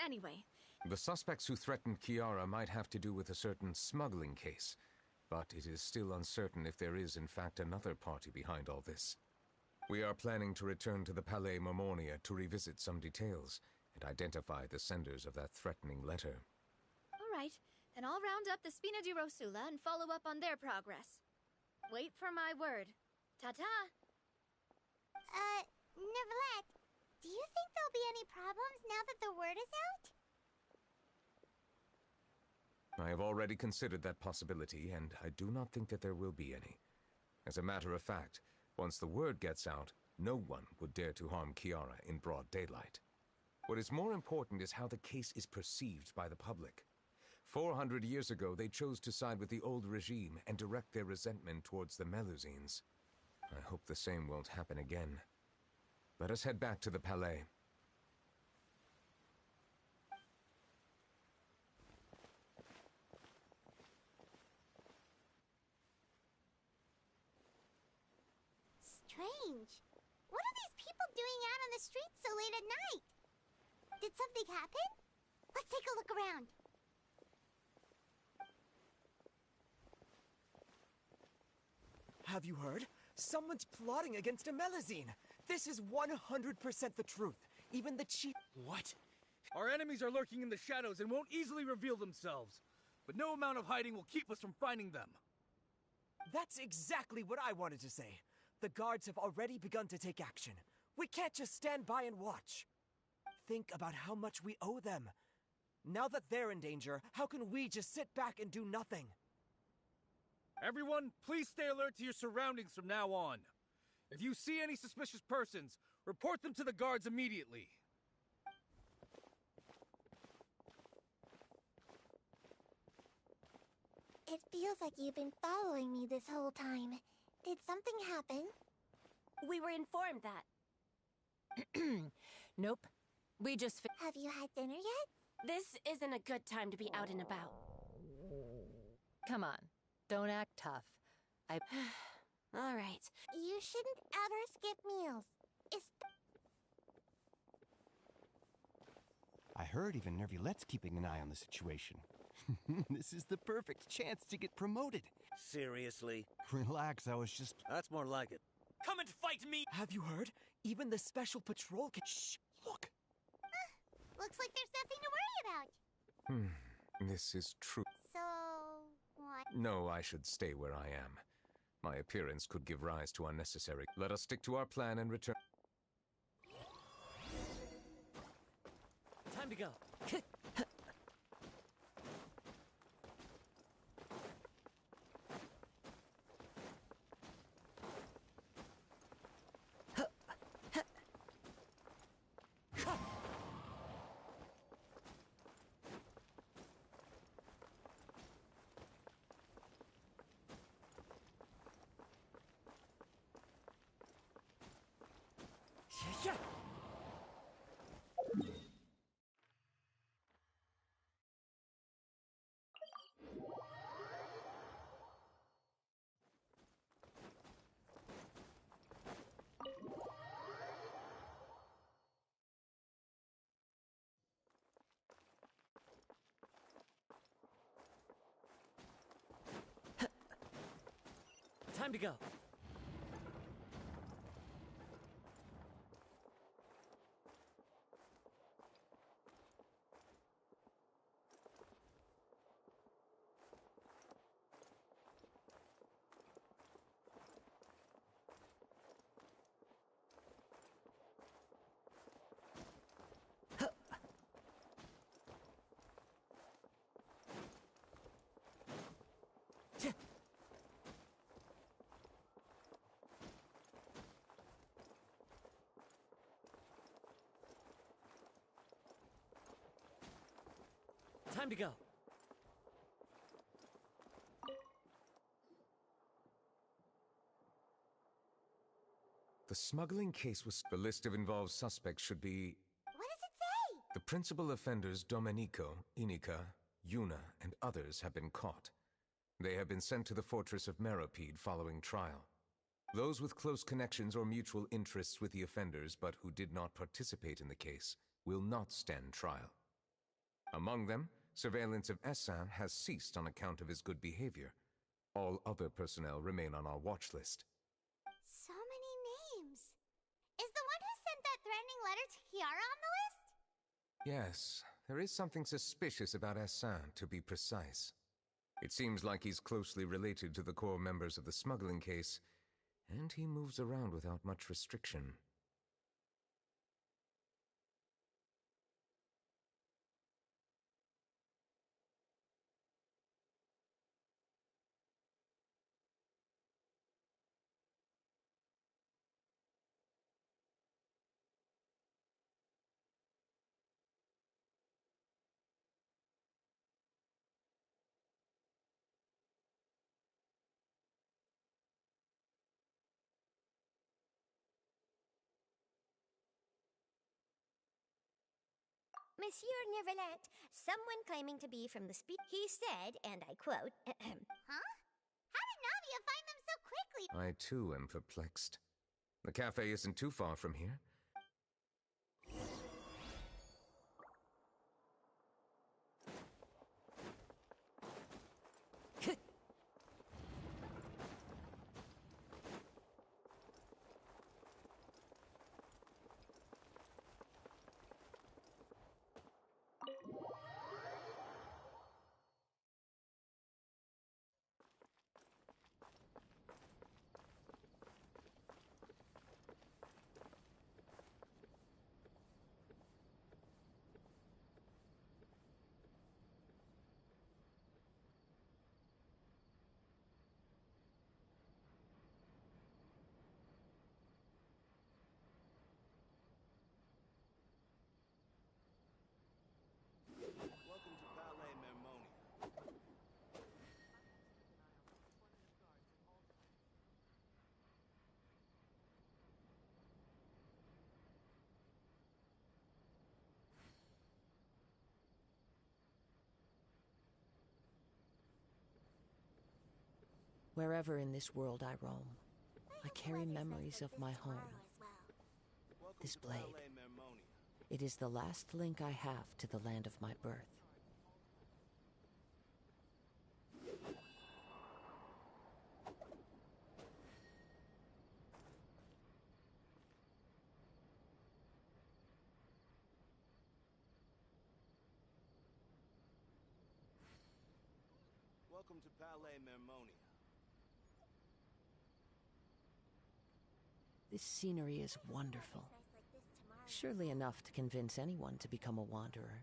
Speaker 17: Anyway.
Speaker 4: The suspects who threatened Kiara might have to do with a certain smuggling case, but it is still uncertain if there is in fact another party behind all this. We are planning to return to the Palais Mermonia to revisit some details and identify the senders of that threatening letter.
Speaker 17: All right, then I'll round up the Spina di Rosula and follow up on their progress. Wait for my word. Ta-ta!
Speaker 3: Neuvillette, do you think there'll be any problems now that the word is out?
Speaker 4: I have already considered that possibility, and I do not think that there will be any. As a matter of fact, once the word gets out, no one would dare to harm Kiara in broad daylight. What is more important is how the case is perceived by the public. 400 years ago, they chose to side with the old regime and direct their resentment towards the Melusines. I hope the same won't happen again. Let us head back to the Palais.
Speaker 3: Strange. What are these people doing out on the streets so late at night? Did something happen? Let's take a look around.
Speaker 20: Have you heard? Someone's plotting against Amelazine. This is 100% the truth. Even the chief...
Speaker 9: What? Our enemies are lurking in the shadows and won't easily reveal themselves. But no amount of hiding will keep us from finding them.
Speaker 20: That's exactly what I wanted to say. The guards have already begun to take action. We can't just stand by and watch. Think about how much we owe them. Now that they're in danger, how can we just sit back and do nothing?
Speaker 9: Everyone, please stay alert to your surroundings from now on. If you see any suspicious persons, report them to the guards immediately.
Speaker 2: It feels like you've been following me this whole time. Did something happen?
Speaker 13: We were informed that. Nope. We just...
Speaker 2: Have you had dinner yet?
Speaker 13: This isn't a good time to be out and about.
Speaker 1: Come on. Don't act tough.
Speaker 13: All right.
Speaker 2: You shouldn't ever skip meals.
Speaker 21: I heard even Nervilette's keeping an eye on the situation. This is the perfect chance to get promoted.
Speaker 22: Seriously?
Speaker 21: Relax, I was just...
Speaker 22: That's more like it.
Speaker 20: Come and fight me! Have you heard? Even the special patrol can... Shh! Look!
Speaker 3: Looks like there's nothing to worry about.
Speaker 4: This is true.
Speaker 3: So... what?
Speaker 4: No, I should stay where I am. My appearance could give rise to unnecessary... Let us stick to our plan and return...
Speaker 20: Time to go. Time to go. Time to go.
Speaker 4: The smuggling case was... The list of involved suspects should be...
Speaker 3: What does it say?
Speaker 4: The principal offenders Domenico, Inika, Yuna, and others have been caught. They have been sent to the fortress of Meropide following trial. Those with close connections or mutual interests with the offenders but who did not participate in the case will not stand trial. Among them, surveillance of Essan has ceased on account of his good behavior. All other personnel remain on our watch list.
Speaker 3: So many names. Is the one who sent that threatening letter to Kiara on the list?
Speaker 4: Yes, there is something suspicious about Essan, to be precise. It seems like he's closely related to the core members of the smuggling case, and he moves around without much restriction.
Speaker 3: Monsieur Neuvillette, someone claiming to be from the he said, and I quote, Huh? How did Navia find them so quickly?
Speaker 4: I too am perplexed. The cafe isn't too far from here.
Speaker 15: Welcome to Palais Mermonia.
Speaker 1: Wherever in this world I roam, I carry memories of my home. This blade. It is the last link I have to the land of my birth.
Speaker 15: Welcome to Palais Mermonia.
Speaker 1: This scenery is wonderful. Surely enough to convince anyone to become a wanderer.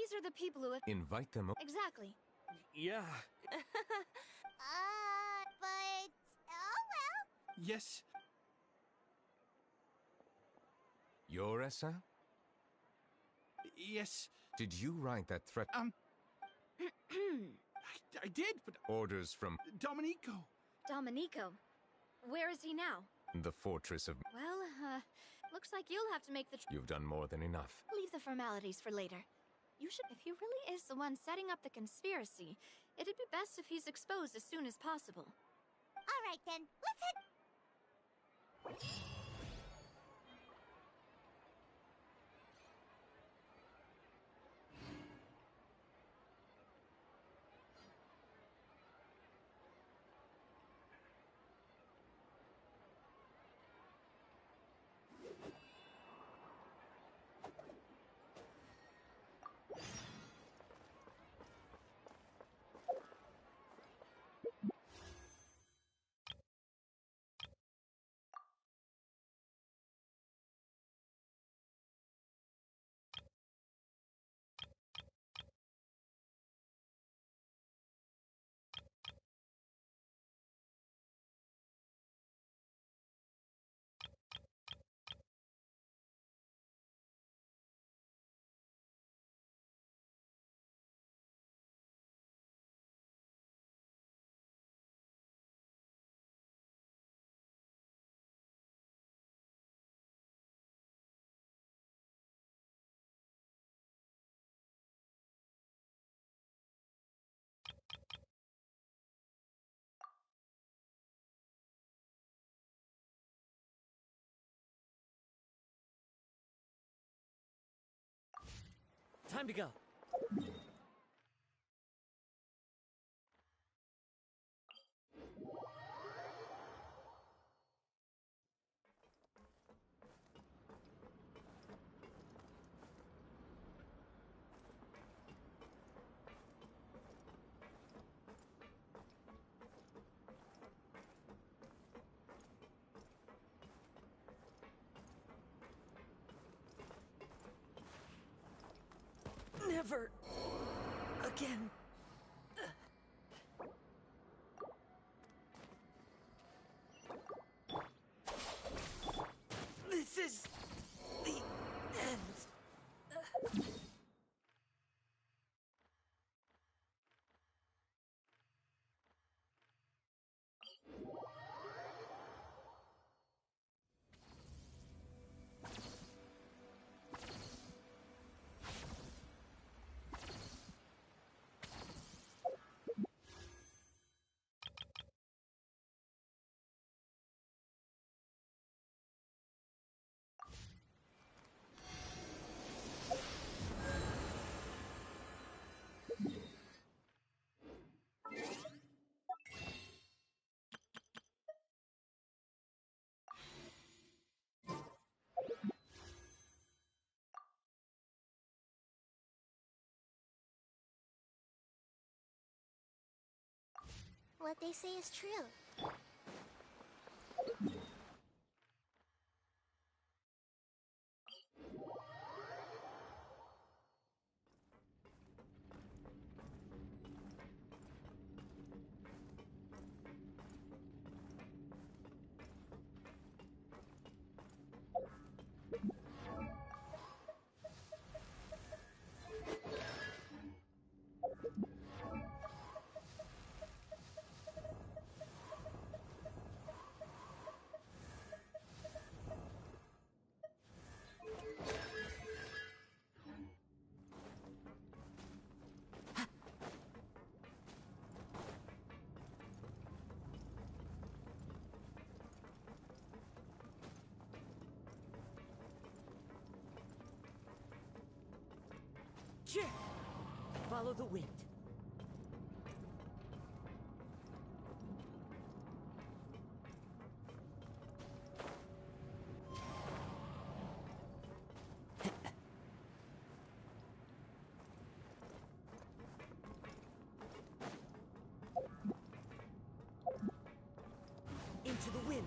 Speaker 17: These are the people who have...
Speaker 4: Invite them.
Speaker 17: Exactly.
Speaker 9: Yeah.
Speaker 3: But... oh well.
Speaker 15: Yes.
Speaker 4: You're Essa?
Speaker 15: Yes.
Speaker 4: Did you write that threat?
Speaker 15: I did, but...
Speaker 4: Orders from
Speaker 15: Domenico.
Speaker 17: Domenico. Where is he now?
Speaker 4: the fortress of...
Speaker 17: Well, looks like you'll have to make the...
Speaker 4: You've done more than enough.
Speaker 17: Leave the formalities for later. You should... If he really is the one setting up the conspiracy, it'd be best if he's exposed as soon as possible.
Speaker 3: All right, then. Let's head...
Speaker 20: Time to go. Never again. This is the end.
Speaker 3: What they say is true.
Speaker 20: Follow the wind. Into the wind.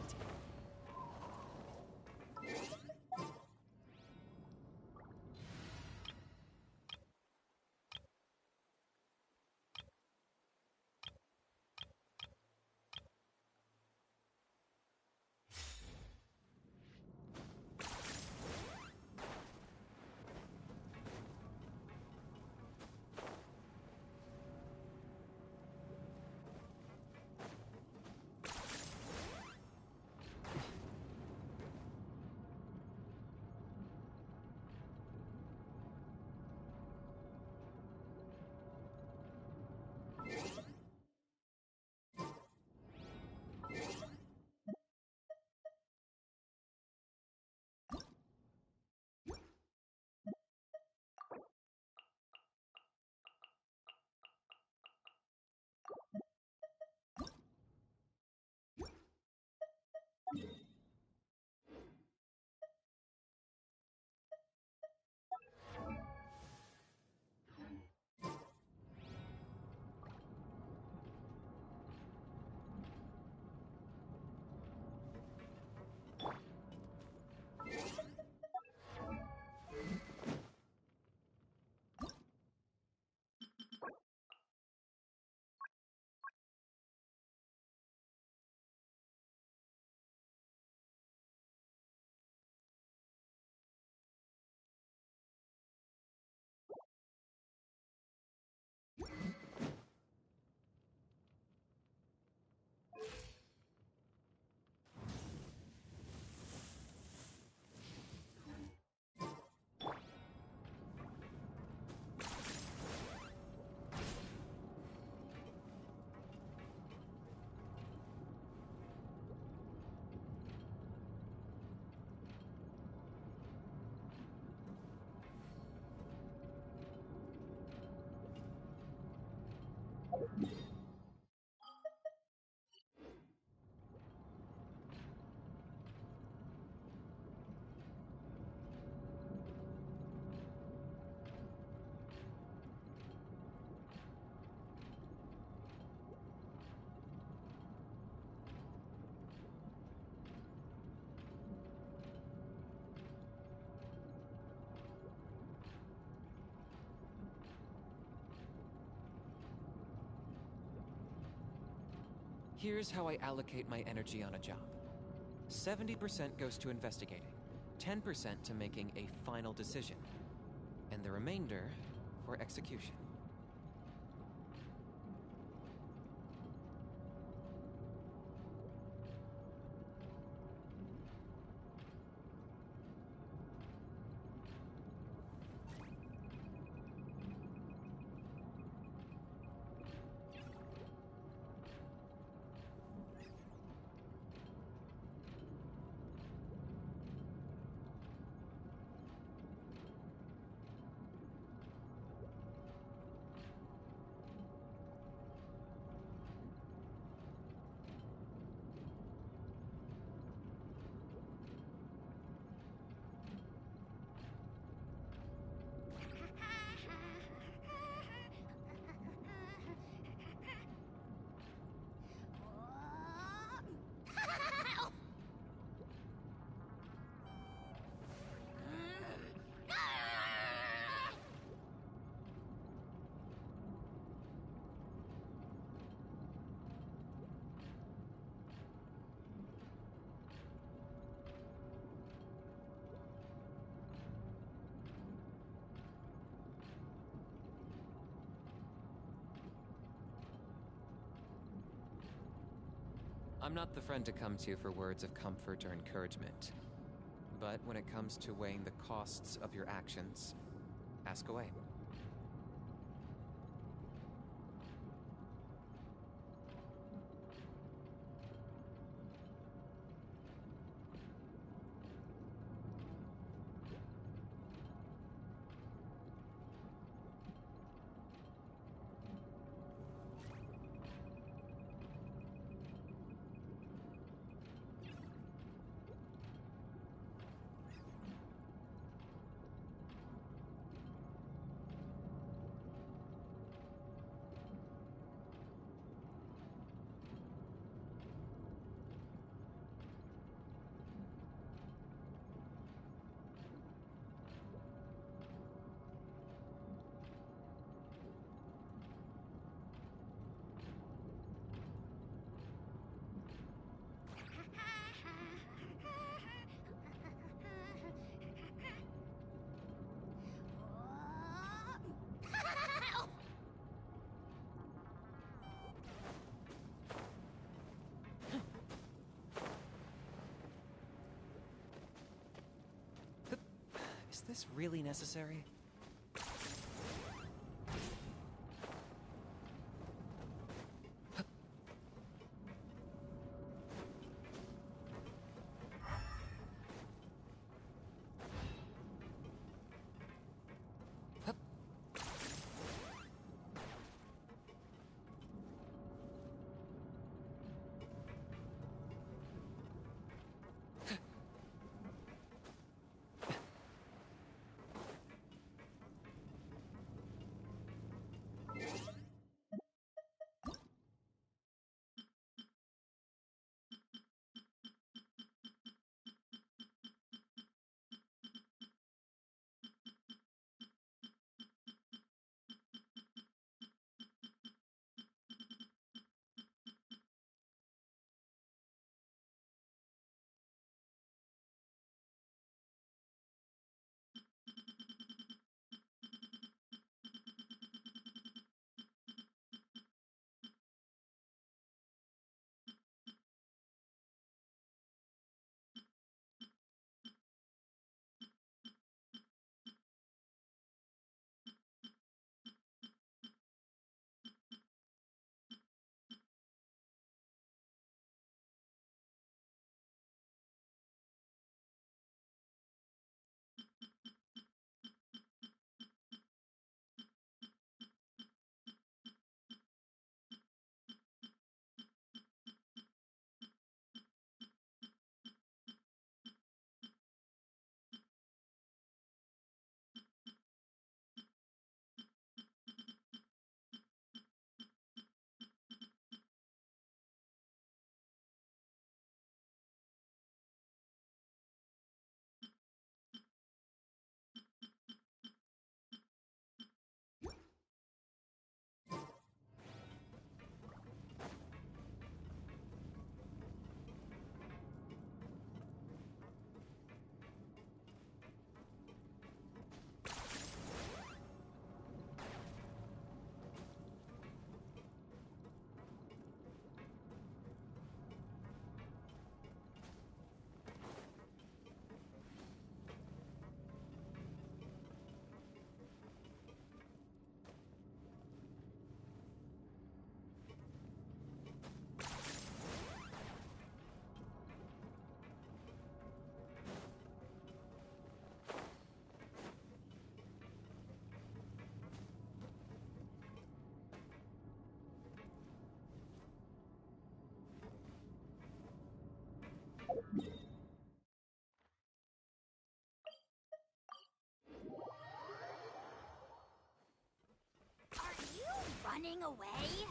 Speaker 5: Here's how I allocate my energy on a job. 70% goes to investigating, 10% to making a final decision, and the remainder for execution. I'm not the friend to come to for words of comfort or encouragement. But when it comes to weighing the costs of your actions, ask away. Is this really necessary?
Speaker 3: running away?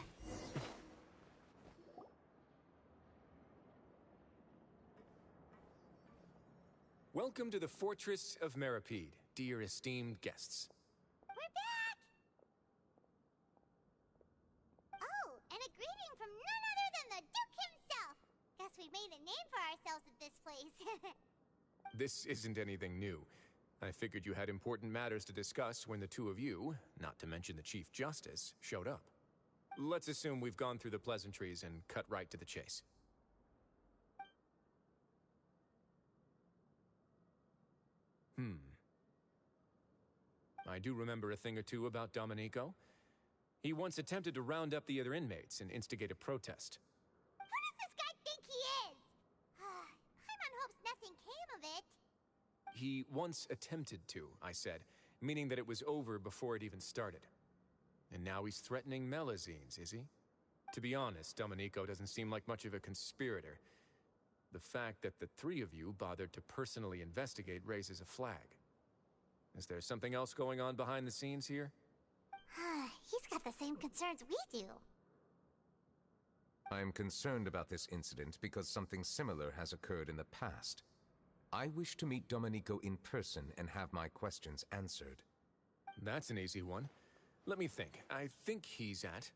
Speaker 7: Welcome to the Fortress of Meripede, dear esteemed guests.
Speaker 3: We're back! Oh, and a greeting from none other than the Duke himself! Guess we've made a name for ourselves at this place.
Speaker 7: This isn't anything new. I figured you had important matters to discuss when the two of you, not to mention the Chief Justice, showed up. Let's assume we've gone through the pleasantries and cut right to the chase. I do remember a thing or two about Domenico. He once attempted to round up the other inmates and instigate a protest.
Speaker 3: Who does this guy think he is? Paimon hopes nothing came of it.
Speaker 7: He once attempted to, I said, meaning that it was over before it even started. And now he's threatening Melazines, is he? To be honest, Domenico doesn't seem like much of a conspirator. The fact that the three of you bothered to personally investigate raises a flag. Is there something else going on behind the scenes here?
Speaker 3: He's got the same concerns we do.
Speaker 4: I am concerned about this incident because something similar has occurred in the past. I wish to meet Domenico in person and have my questions answered.
Speaker 7: That's an easy one. Let me think. I think he's at...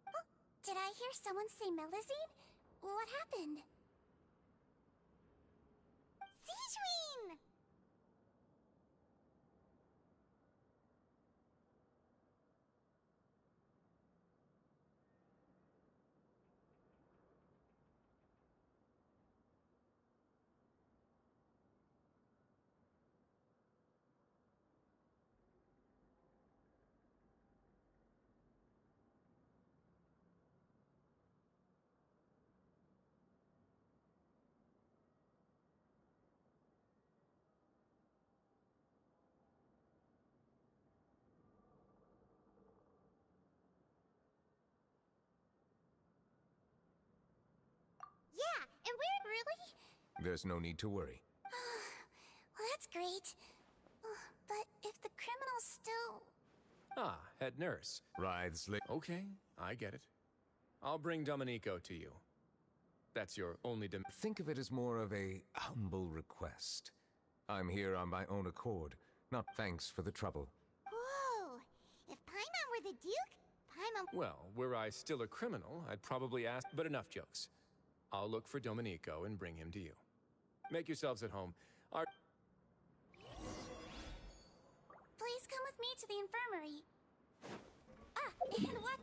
Speaker 2: Oh, did I hear someone say Melazine? What happened?
Speaker 3: Sigewinne! Yeah, and we're really...
Speaker 4: There's no need to worry.
Speaker 2: Well, that's great. But if the criminal's still...
Speaker 7: Ah, head nurse.
Speaker 4: Writhes
Speaker 7: Okay, I get it. I'll bring Domenico to you. That's your only
Speaker 4: Think of it as more of a humble request. I'm here on my own accord, not thanks for the trouble.
Speaker 3: Whoa! If Paimon were the Duke, Paimon...
Speaker 7: Well, were I still a criminal, I'd probably ask, but enough jokes. I'll look for Domenico and bring him to you. Make yourselves at home.
Speaker 2: Please come with me to the infirmary. Ah, and what?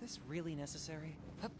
Speaker 5: this really necessary? Hup.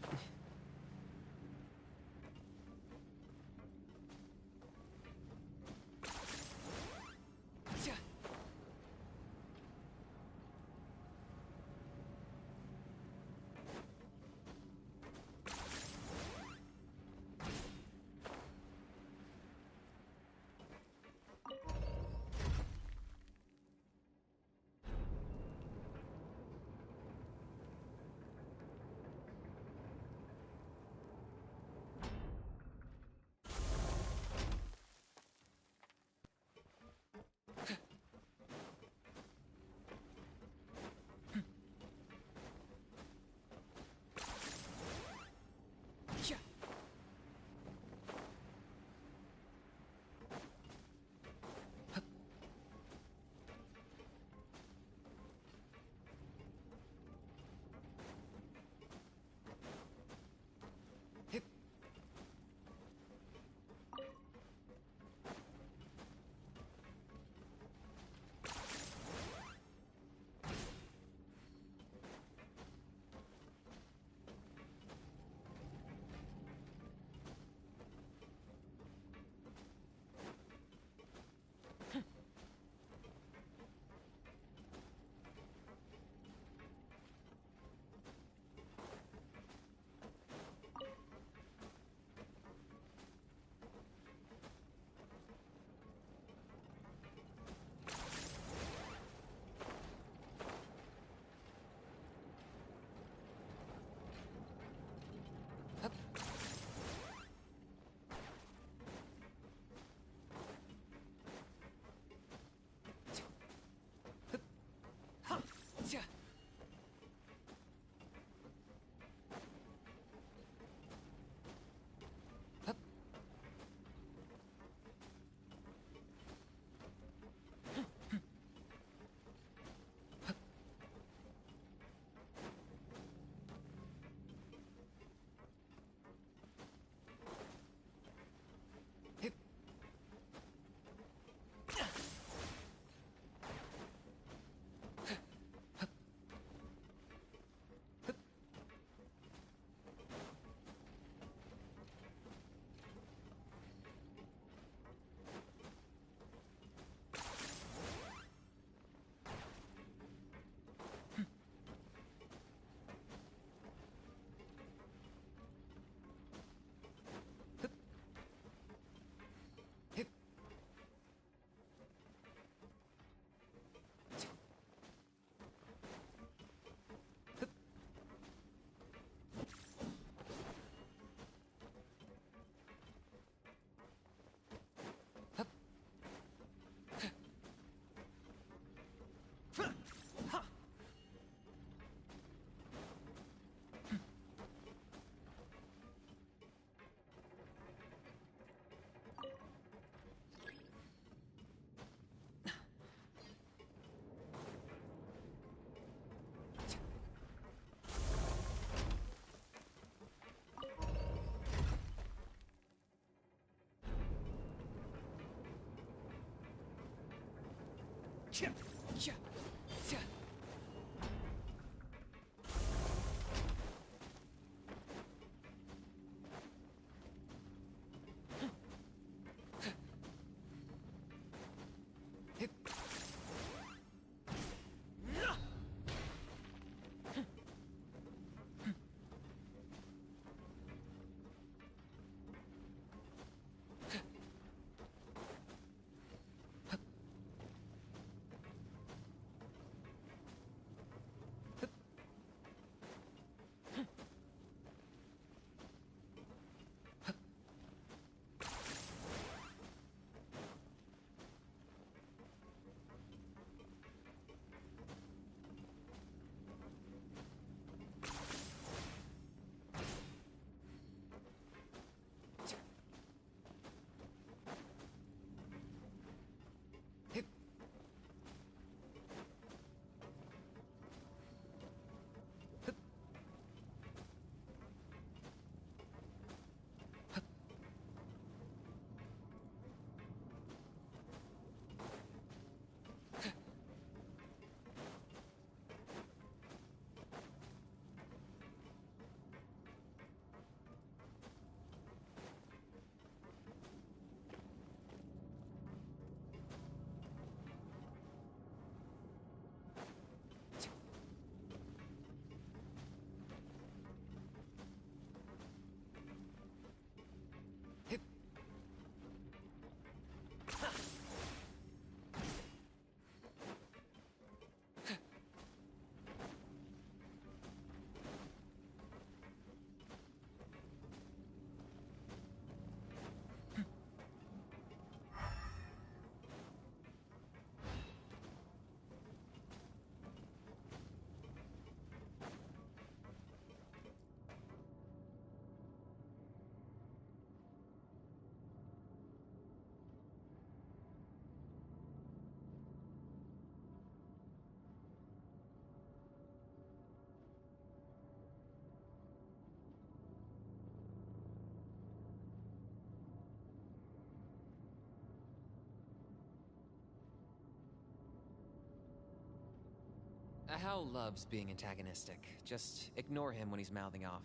Speaker 5: Hal loves being antagonistic. Just ignore him when he's mouthing off.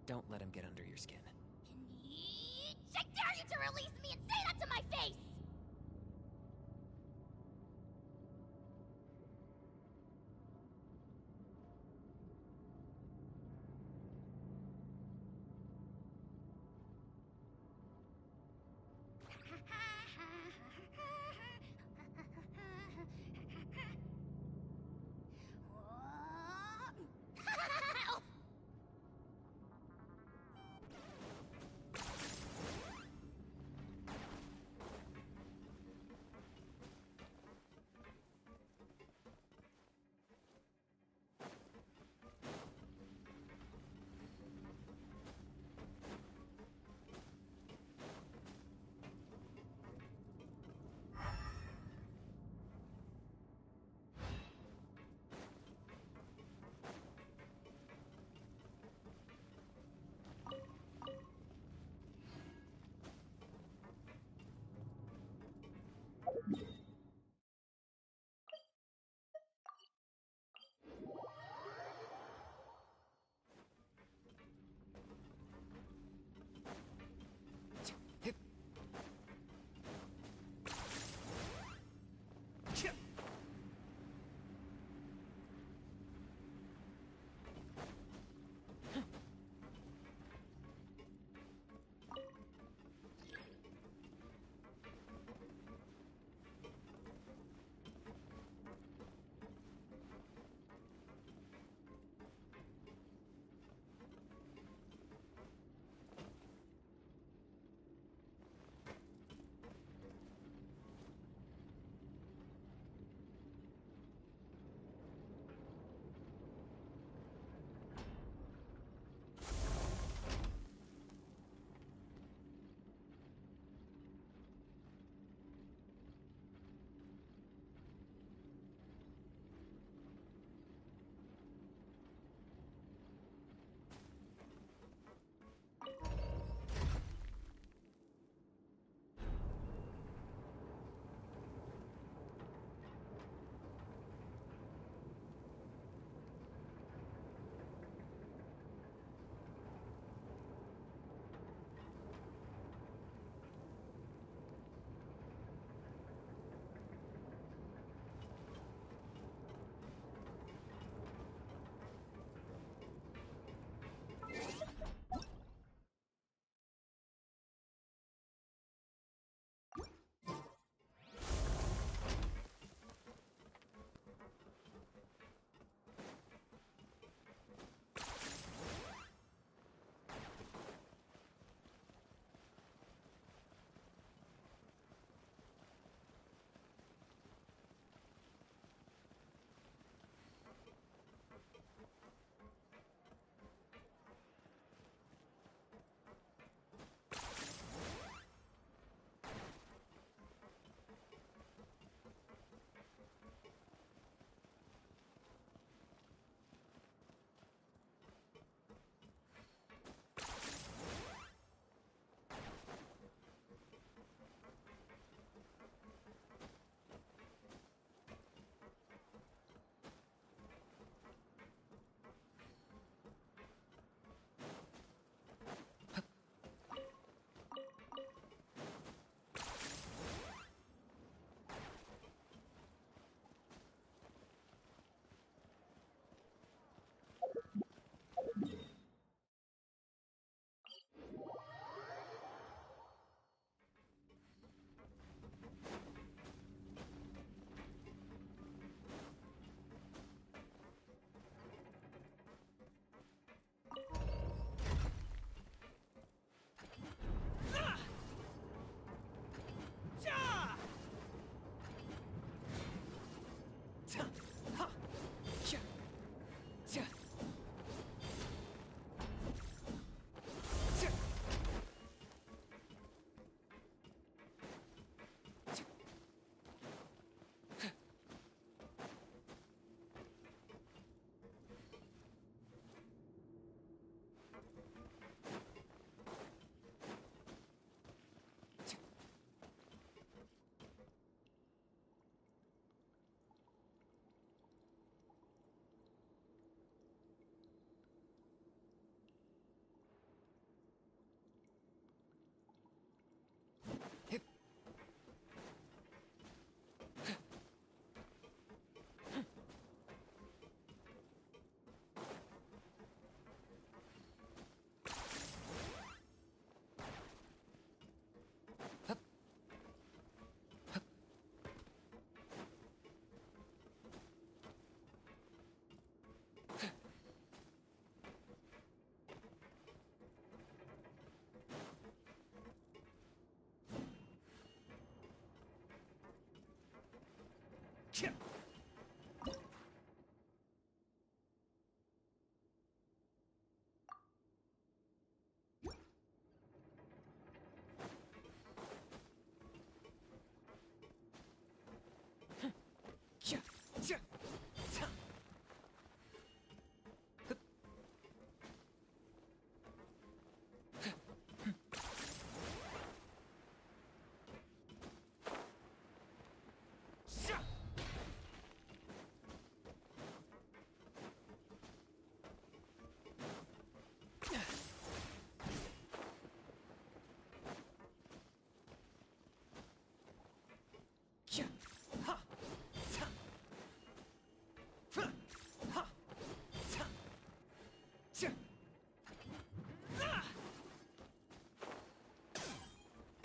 Speaker 5: Don't let him get under your skin.
Speaker 3: I dare you to release me and say that to my face!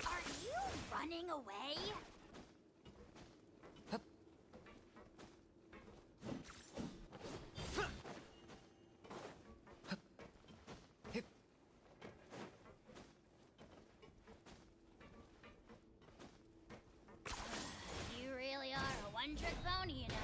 Speaker 2: Are you running away? You really are a one-trick pony, you know.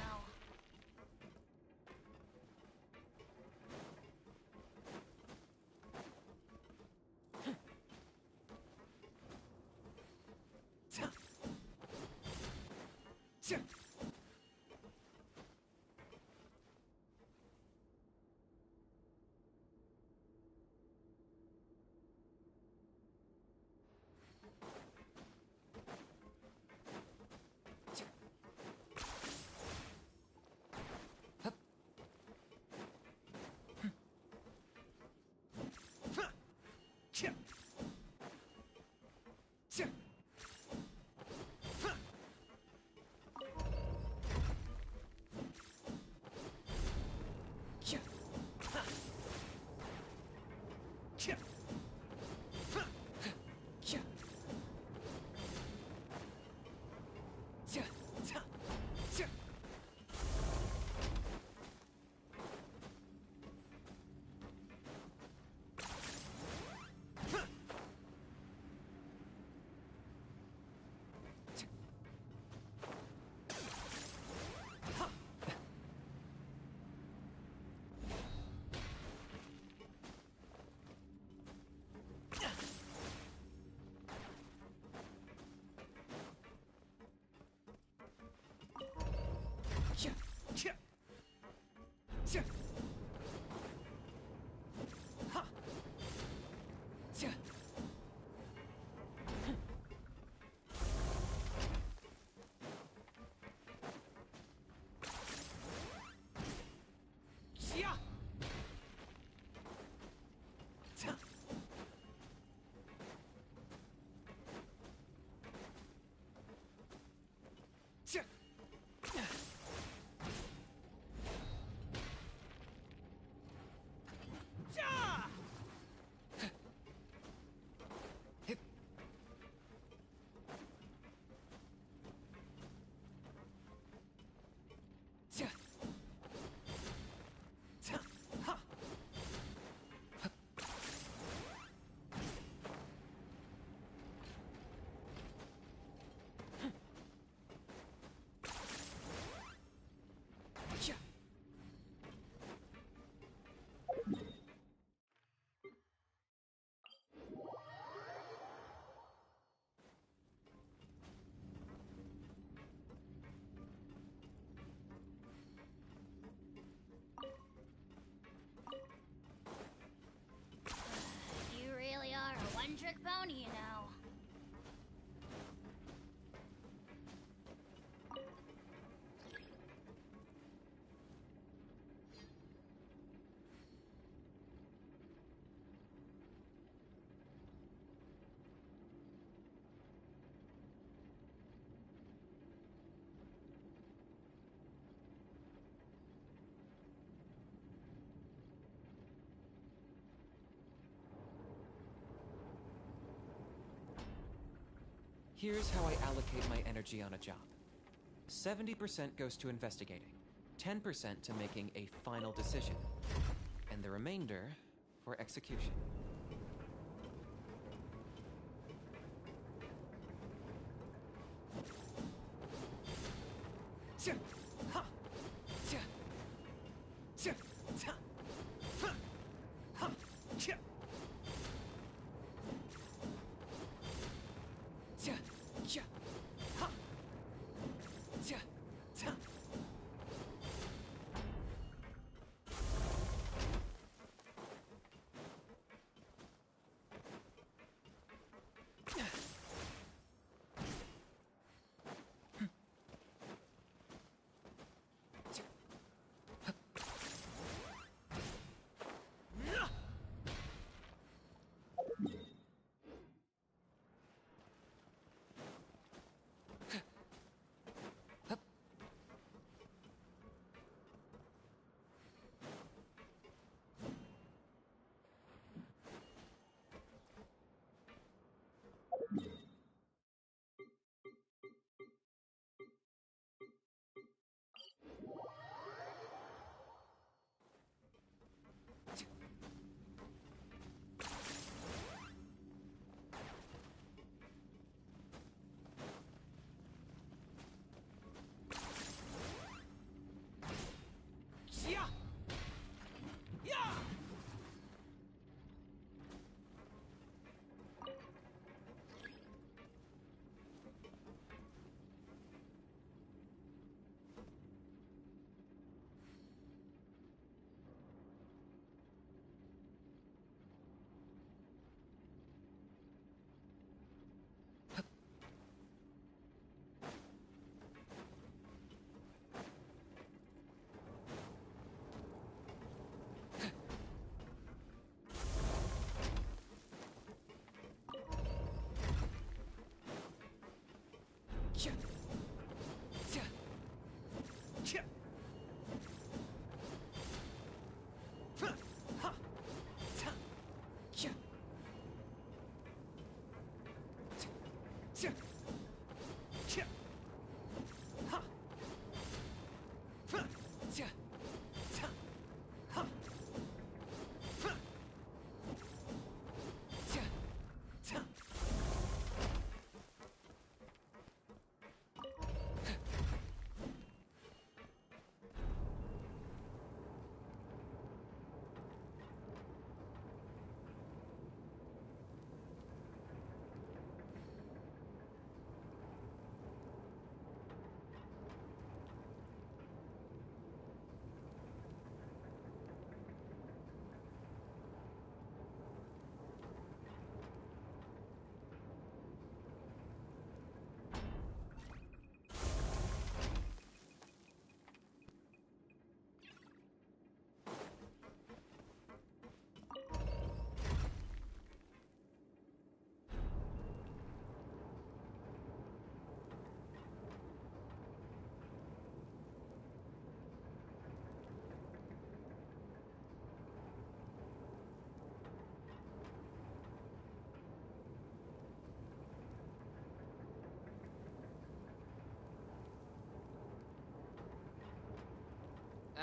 Speaker 2: You really are a one-trick pony, you know.
Speaker 5: Here's how I allocate my energy on a job. 70% goes to investigating, 10% to making a final decision, and the remainder for execution.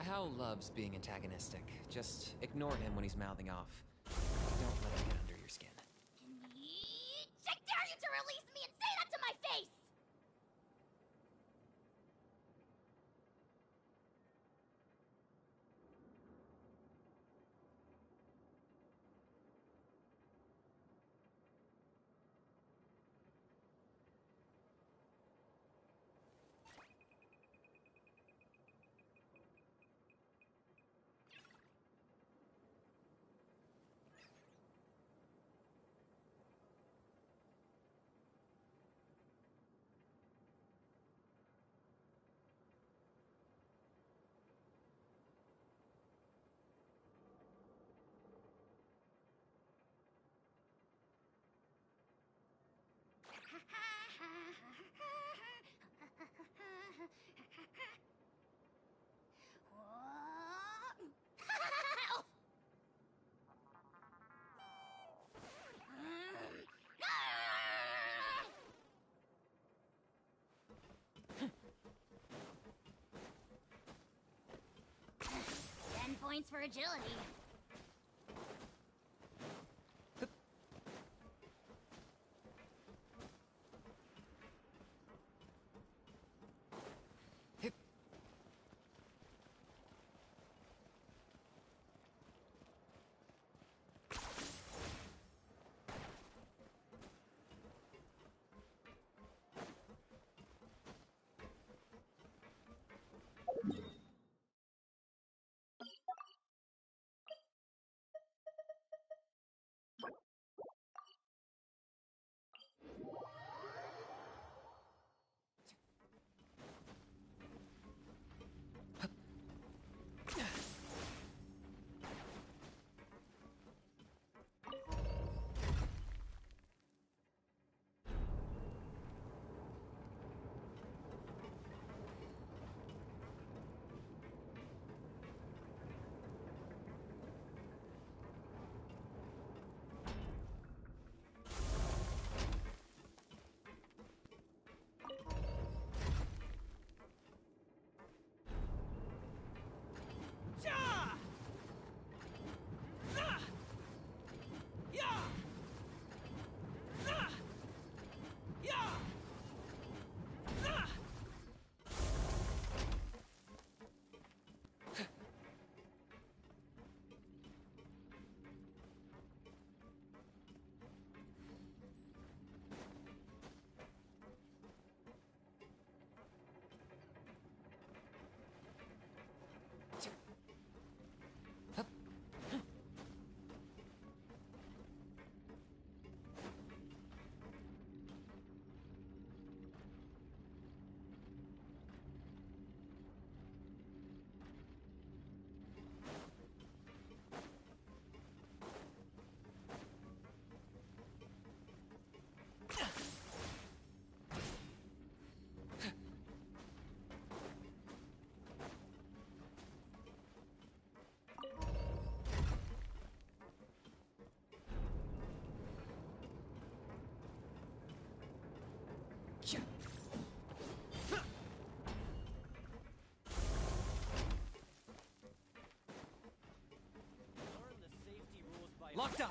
Speaker 5: Hal loves being antagonistic. Just ignore him when he's mouthing off. Don't let him get under your skin.
Speaker 3: I dare you to release me and say that to my face! Points for agility.
Speaker 5: Lockdown!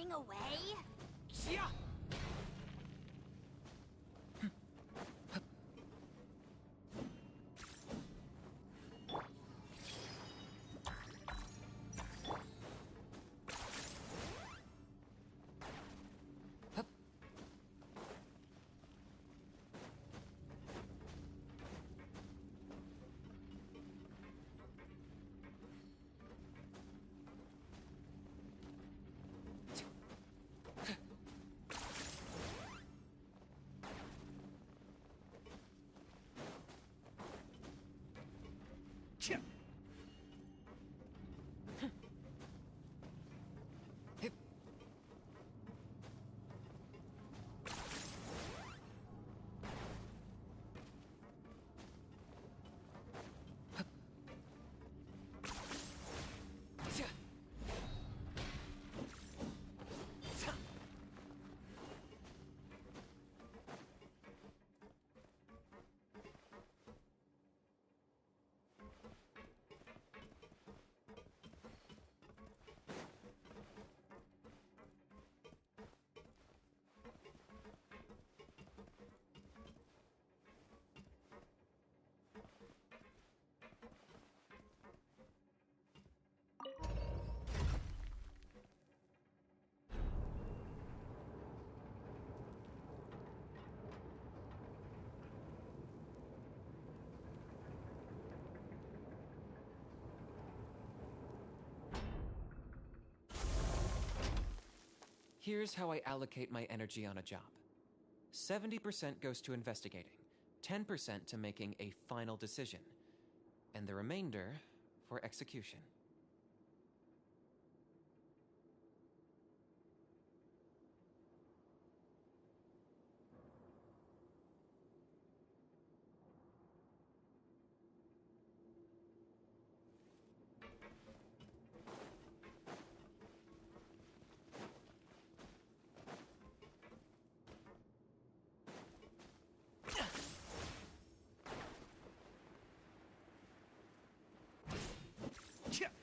Speaker 3: running away?
Speaker 11: Yeah!
Speaker 5: Here's how I allocate my energy on a job. 70% goes to investigating, 10% to making a final decision, and the remainder for execution.
Speaker 11: Yeah!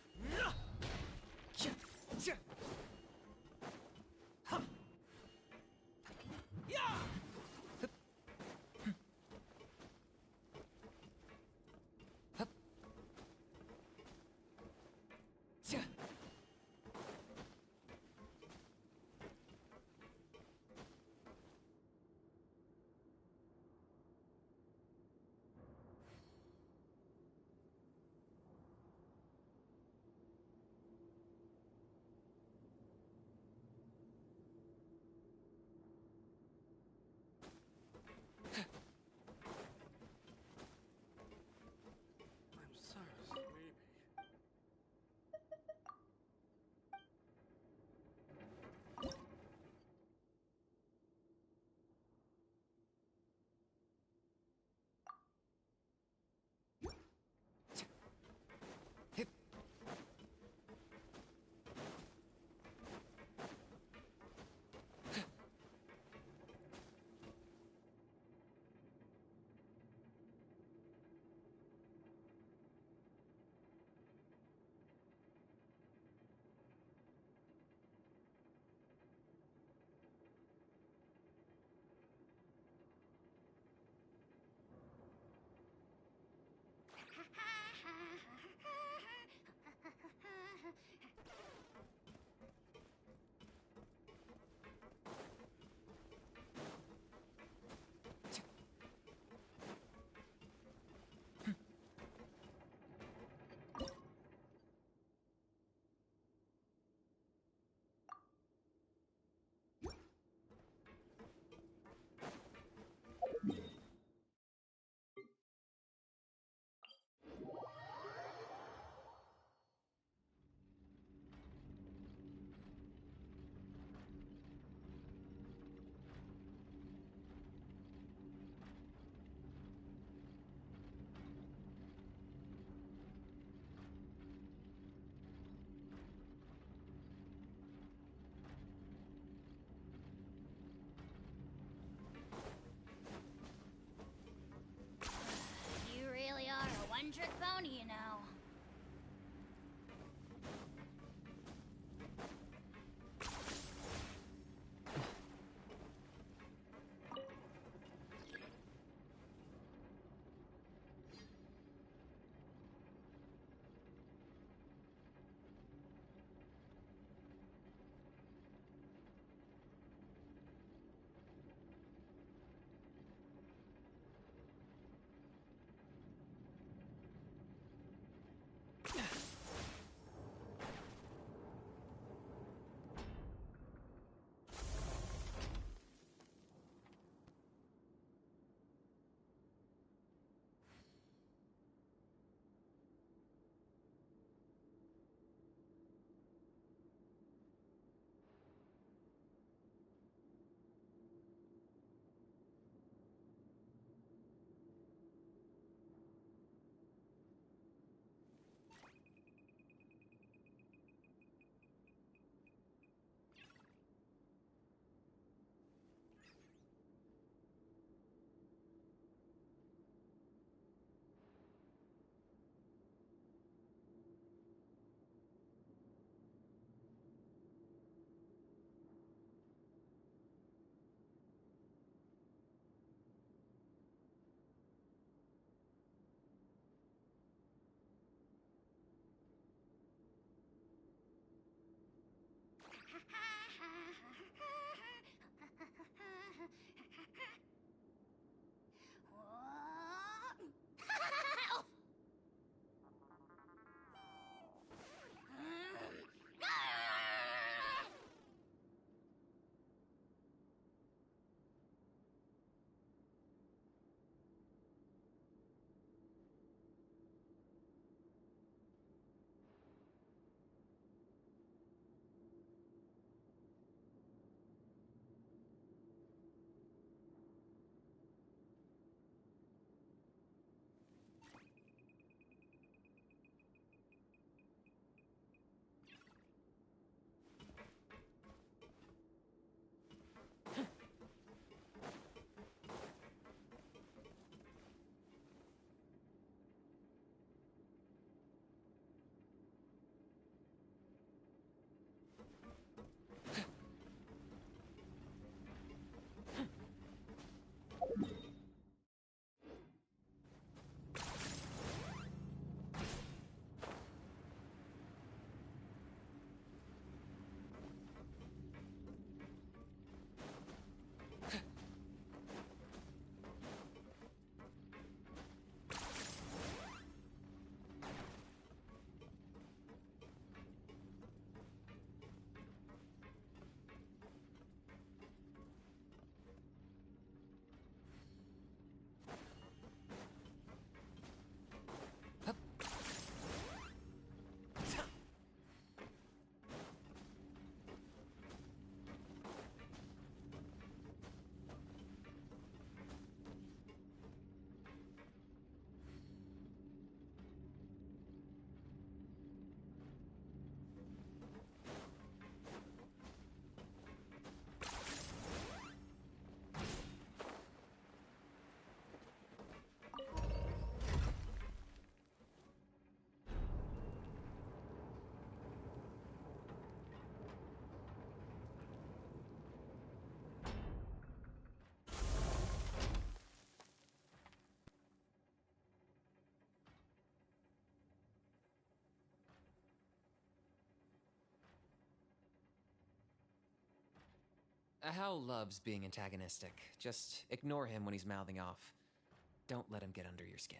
Speaker 5: Hal loves being antagonistic. Just ignore him when he's mouthing off. Don't let him get under your skin.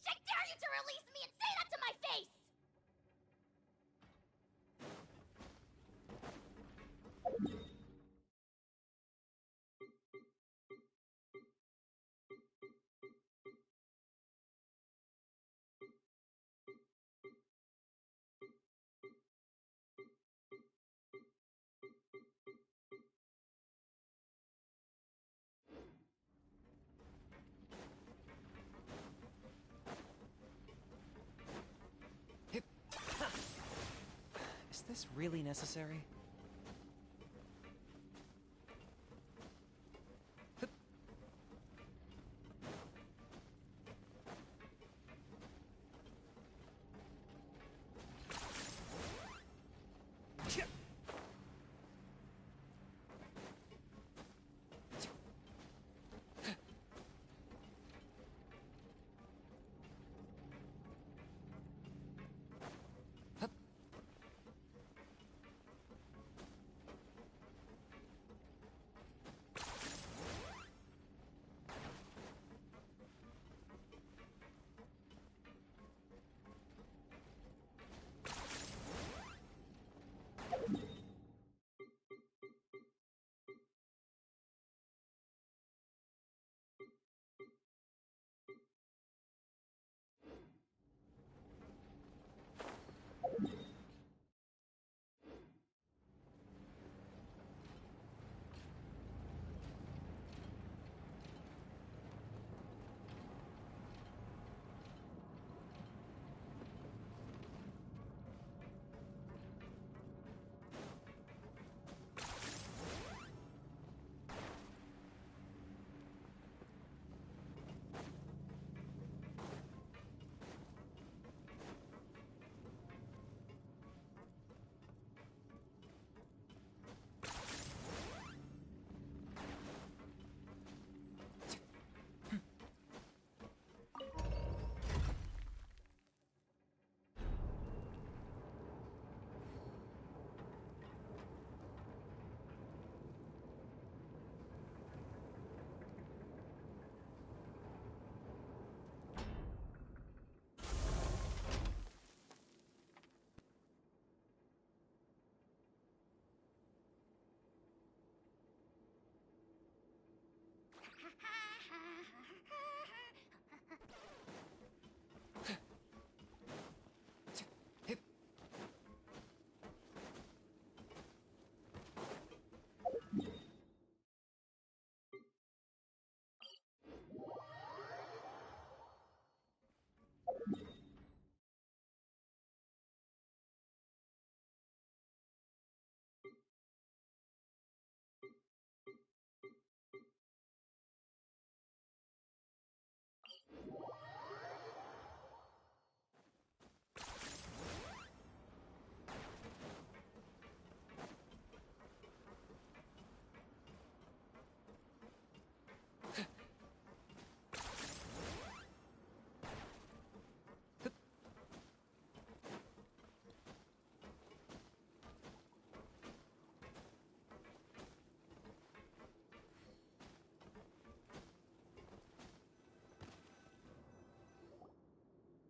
Speaker 3: I dare you to release me and say that to my face!
Speaker 5: Is this really necessary?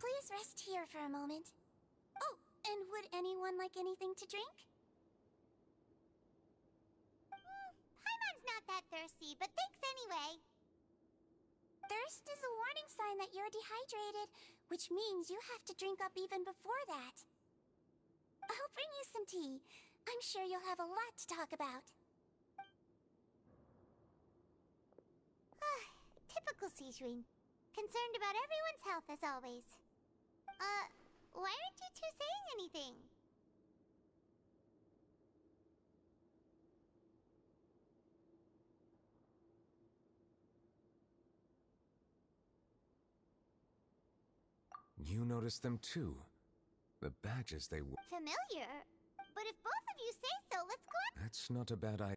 Speaker 2: Please rest here for a moment. Oh, and would anyone like anything to drink?
Speaker 3: Paimon's not that thirsty, but thanks anyway.
Speaker 2: Thirst is a warning sign that you're dehydrated, which means you have to drink up even before that. I'll bring you some tea. I'm sure you'll have a lot to talk about.
Speaker 3: Typical Citrin. Concerned about everyone's health as always. Why aren't you two saying anything?
Speaker 4: You noticed them too. The badges they wore.
Speaker 3: Familiar. But if both of you say so, let's go on.
Speaker 4: That's not a bad idea.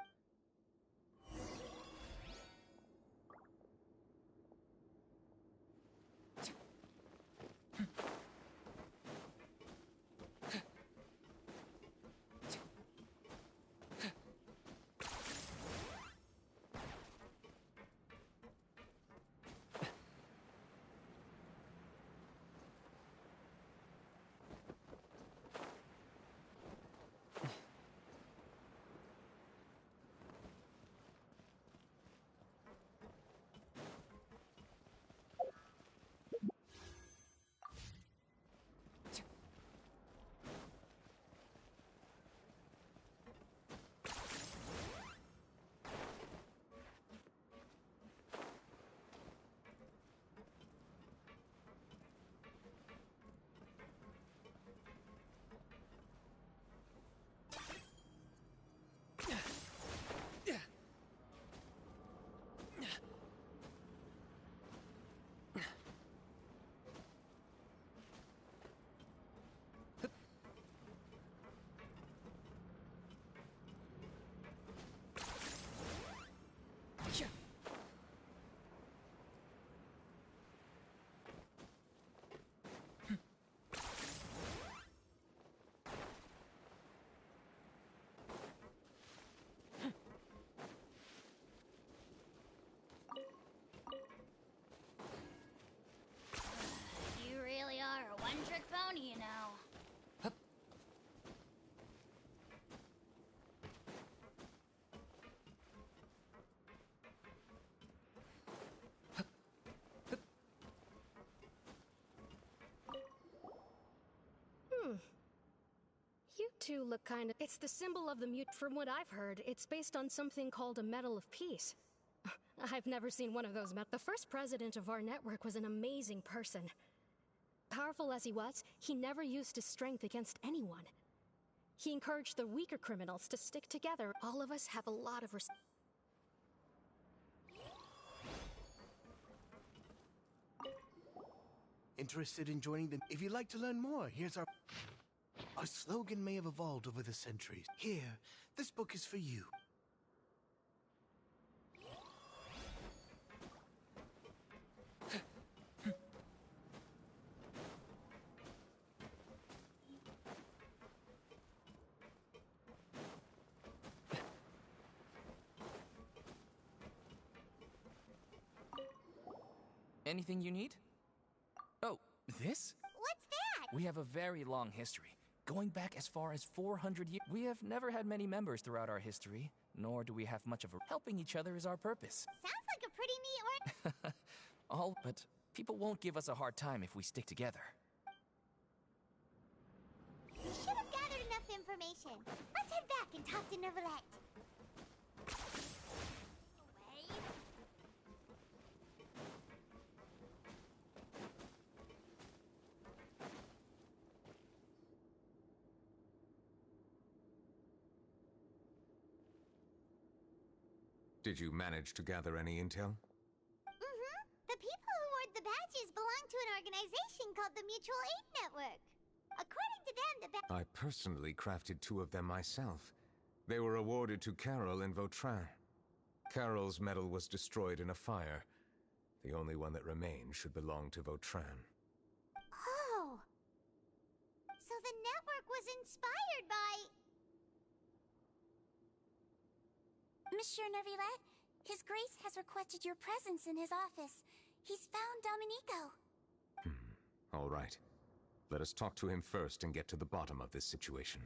Speaker 6: to look kind of... It's the symbol of the mute. From what I've heard, it's based on something called a Medal of Peace. I've never seen one of those The first president of our network was an amazing person. Powerful as he was, he never used his strength against anyone. He encouraged the weaker criminals to stick together. All of us have a lot of
Speaker 21: Interested in joining them? If you'd like to learn more, here's our... Our slogan may have evolved over the centuries. Here, this book is for you.
Speaker 11: Anything you need? Oh, this?
Speaker 3: What's that?
Speaker 11: We have a very long history, going back as far as 400 years. We have never had many members throughout our history, nor do we have much of a... Helping each other is our purpose.
Speaker 3: Sounds like a pretty neat
Speaker 11: But people won't give us a hard time if we stick together.
Speaker 3: We should have gathered enough information. Let's head back and talk to Neuvillette.
Speaker 4: Did you manage to gather any intel?
Speaker 3: Mm-hmm. The people who wore the badges belong to an organization called the Mutual Aid Network. According to them, the
Speaker 4: I personally crafted 2 of them myself. They were awarded to Carol in Vautrin. Carol's medal was destroyed in a fire. The only one that remained should belong to Vautrin.
Speaker 3: Oh! So the network was inspired by...
Speaker 2: Monsieur Neuvillette, His Grace has requested your presence in his office. He's found Domenico.
Speaker 4: All right. Let us talk to him first and get to the bottom of this situation.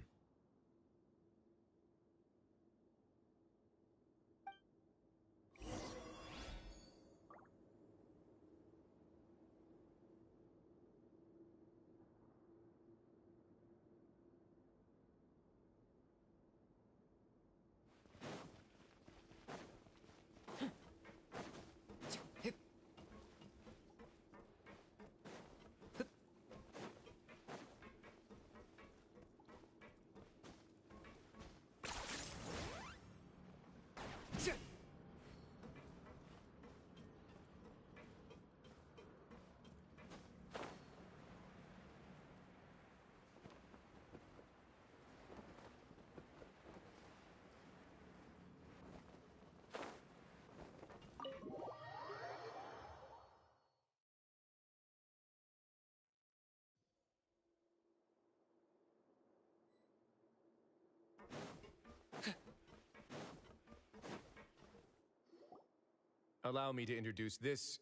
Speaker 7: Allow me to introduce this.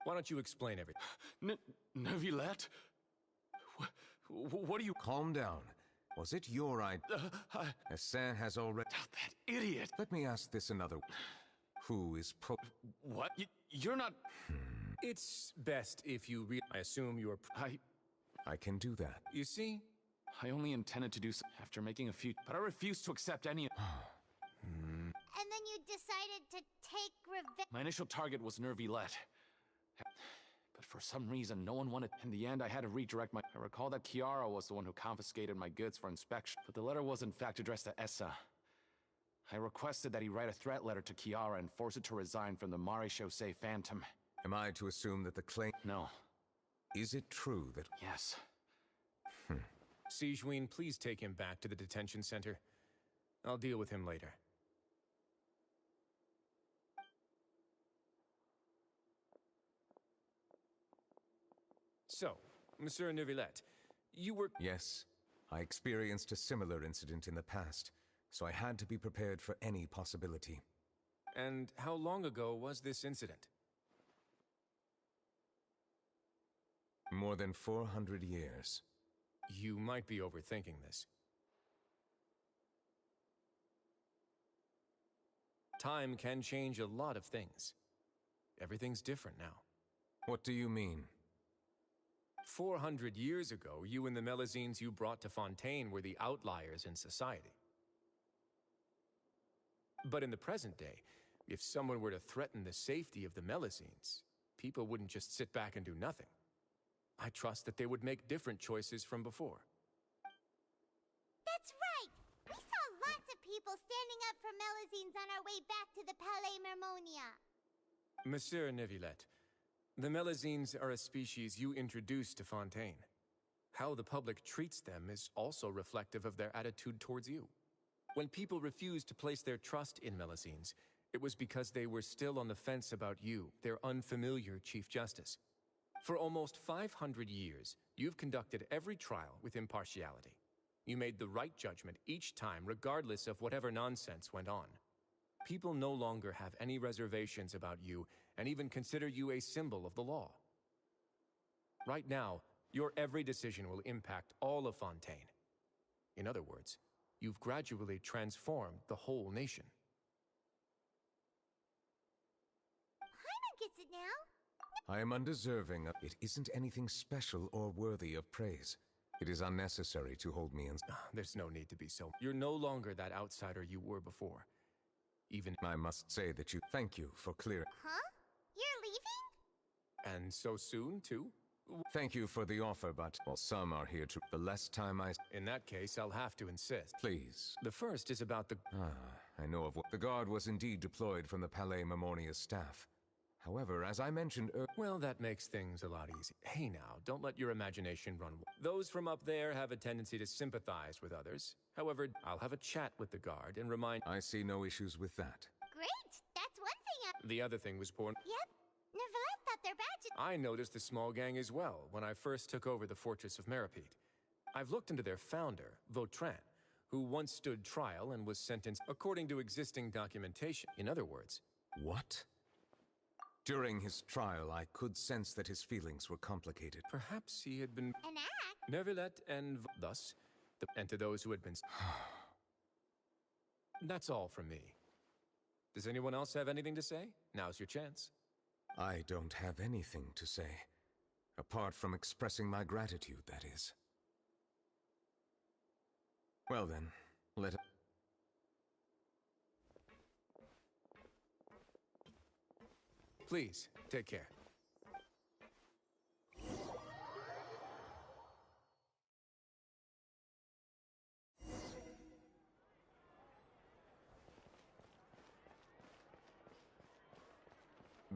Speaker 7: Why don't you explain everything?
Speaker 4: Neuvillette? What do you... Calm down. Was it your idea? Hassan has already...
Speaker 21: That idiot!
Speaker 4: Let me ask this another... Who is
Speaker 21: What? You're not...
Speaker 7: It's best if you I assume you're...
Speaker 4: I can do that.
Speaker 7: You see?
Speaker 8: I only intended to do so after making a few... But I refuse to accept any...
Speaker 3: And then you decided to take revenge.
Speaker 8: My initial target was Neuvillette. But for some reason, no one wanted... In the end, I had to redirect my... I recall that Chiara was the one who confiscated my goods for inspection. But the letter was in fact addressed to Essa. I requested that he write a threat letter to Chiara and force it to resign from the Marechaussee Phantom.
Speaker 4: Am I to assume that the claim...
Speaker 8: No.
Speaker 4: Is it true that...
Speaker 8: Yes.
Speaker 7: Sigewinne, please take him back to the detention center. I'll deal with him later. So, Monsieur Neuvillette, you were...
Speaker 4: Yes. I experienced a similar incident in the past, so I had to be prepared for any possibility.
Speaker 7: And how long ago was this incident?
Speaker 4: More than 400 years.
Speaker 7: You might be overthinking this. Time can change a lot of things. Everything's different now.
Speaker 4: What do you mean?
Speaker 7: 400 years ago, you and the Melusines you brought to Fontaine were the outliers in society. But in the present day, if someone were to threaten the safety of the Melusines, people wouldn't just sit back and do nothing. I trust that they would make different choices from before.
Speaker 3: That's right! We saw lots of people standing up for Melusines on our way back to the Palais Mermonia.
Speaker 7: Monsieur Neuvillette, the Melusines are a species you introduced to Fontaine. How the public treats them is also reflective of their attitude towards you. When people refused to place their trust in Melusines, it was because they were still on the fence about you, their unfamiliar Chief Justice. For almost 500 years, you've conducted every trial with impartiality. You made the right judgment each time, regardless of whatever nonsense went on. People no longer have any reservations about you and even consider you a symbol of the law. Right now, your every decision will impact all of Fontaine. In other words, you've gradually transformed the whole nation.
Speaker 3: Paimon gets it now.
Speaker 4: I am undeserving of it. Isn't anything special or worthy of praise. It is unnecessary to hold me in.
Speaker 7: There's no need to be so. You're no longer that outsider you were before. Even
Speaker 4: I must say that you thank you for clear.
Speaker 3: Huh? You're leaving?
Speaker 7: And so soon, too?
Speaker 4: Thank you for the offer, but well, some are here to. The less time I.
Speaker 7: In that case, I'll have to insist.
Speaker 4: Please.
Speaker 7: The first is about the.
Speaker 4: I know of what. The guard was indeed deployed from the Palais Mermonia's staff. However, as I mentioned earlier.
Speaker 7: Well, that makes things a lot easier. Hey now, don't let your imagination run. Those from up there have a tendency to sympathize with others. However, I'll have a chat with the guard and remind.
Speaker 4: I see no issues with that.
Speaker 3: Great! That's one thing
Speaker 7: The other thing was poor.
Speaker 3: Yep. Neuvillette thought their badges.
Speaker 7: I noticed the small gang as well when I first took over the Fortress of Meripede. I've looked into their founder, Vautrin, who once stood trial and was sentenced according to existing documentation. In other words.
Speaker 4: What? During his trial, I could sense that his feelings were complicated.
Speaker 7: Perhaps he had been...
Speaker 3: An act?
Speaker 7: Neuvillette and thus, and to those who had been... That's all from me. Does anyone else have anything to say? Now's your chance.
Speaker 4: I don't have anything to say. Apart from expressing my gratitude, that is. Well then, let it...
Speaker 7: Please, take care.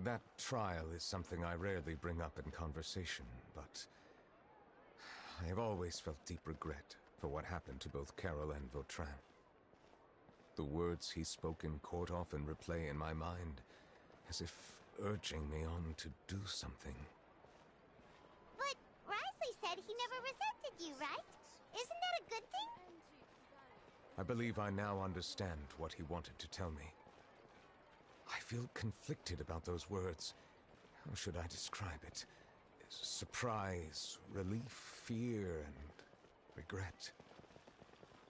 Speaker 4: That trial is something I rarely bring up in conversation, but I have always felt deep regret for what happened to both Karol and Vautrin. The words he spoke in court often replay in my mind, as if urging me on to do something.
Speaker 3: But Wriothesley said he never resented you, right? Isn't that a good thing?
Speaker 4: I believe I now understand what he wanted to tell me. I feel conflicted about those words. How should I describe it? Surprise, relief, fear, and regret.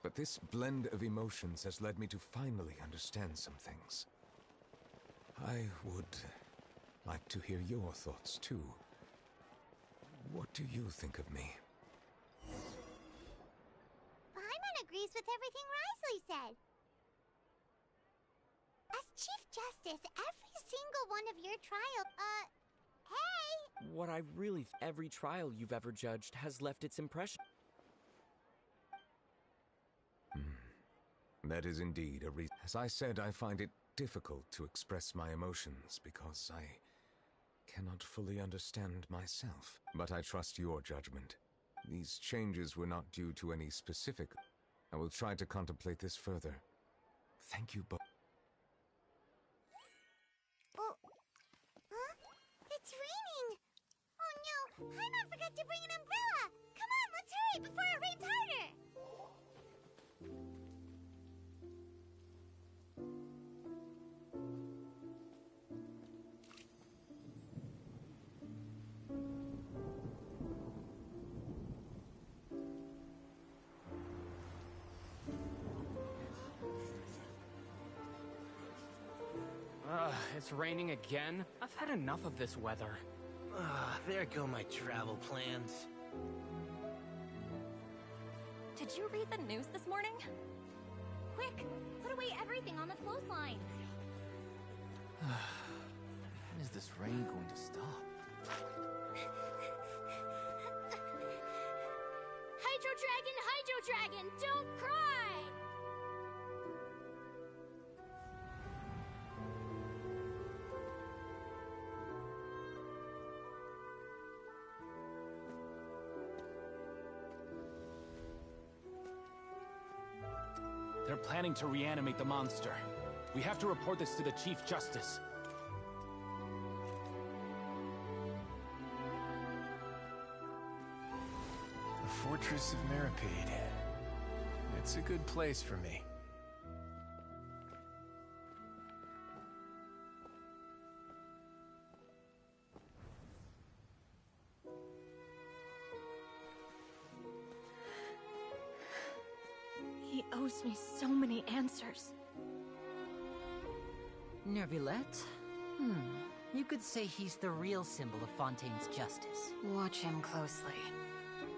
Speaker 4: But this blend of emotions has led me to finally understand some things. I would like to hear your thoughts, too. What do you think of me?
Speaker 3: Paimon agrees with everything Wriothesley said. As Chief Justice, every single one of your trial, hey!
Speaker 11: What I really... every trial you've ever judged has left its impression.
Speaker 4: That is indeed a reason. As I said, I find it difficult to express my emotions because I cannot fully understand myself. But I trust your judgment. These changes were not due to any specific... I will try to contemplate this further. Thank you both.
Speaker 3: Oh, huh? It's raining! Oh no, Paimon forgot to bring an umbrella! Come on, let's hurry before it rains harder!
Speaker 18: It's raining again? I've had enough of this weather.
Speaker 21: There go my travel plans.
Speaker 10: Did you read the news this morning? Quick, put away everything on the clothesline.
Speaker 11: When is this rain going to stop?
Speaker 6: Hydro Dragon, don't cry!
Speaker 8: They're planning to reanimate the monster. We have to report this to the Chief Justice.
Speaker 7: The Fortress of Meripede. It's a good place for me.
Speaker 6: He owes me so many answers.
Speaker 14: Neuvillette? You could say he's the real symbol of Fontaine's justice.
Speaker 23: Watch him closely.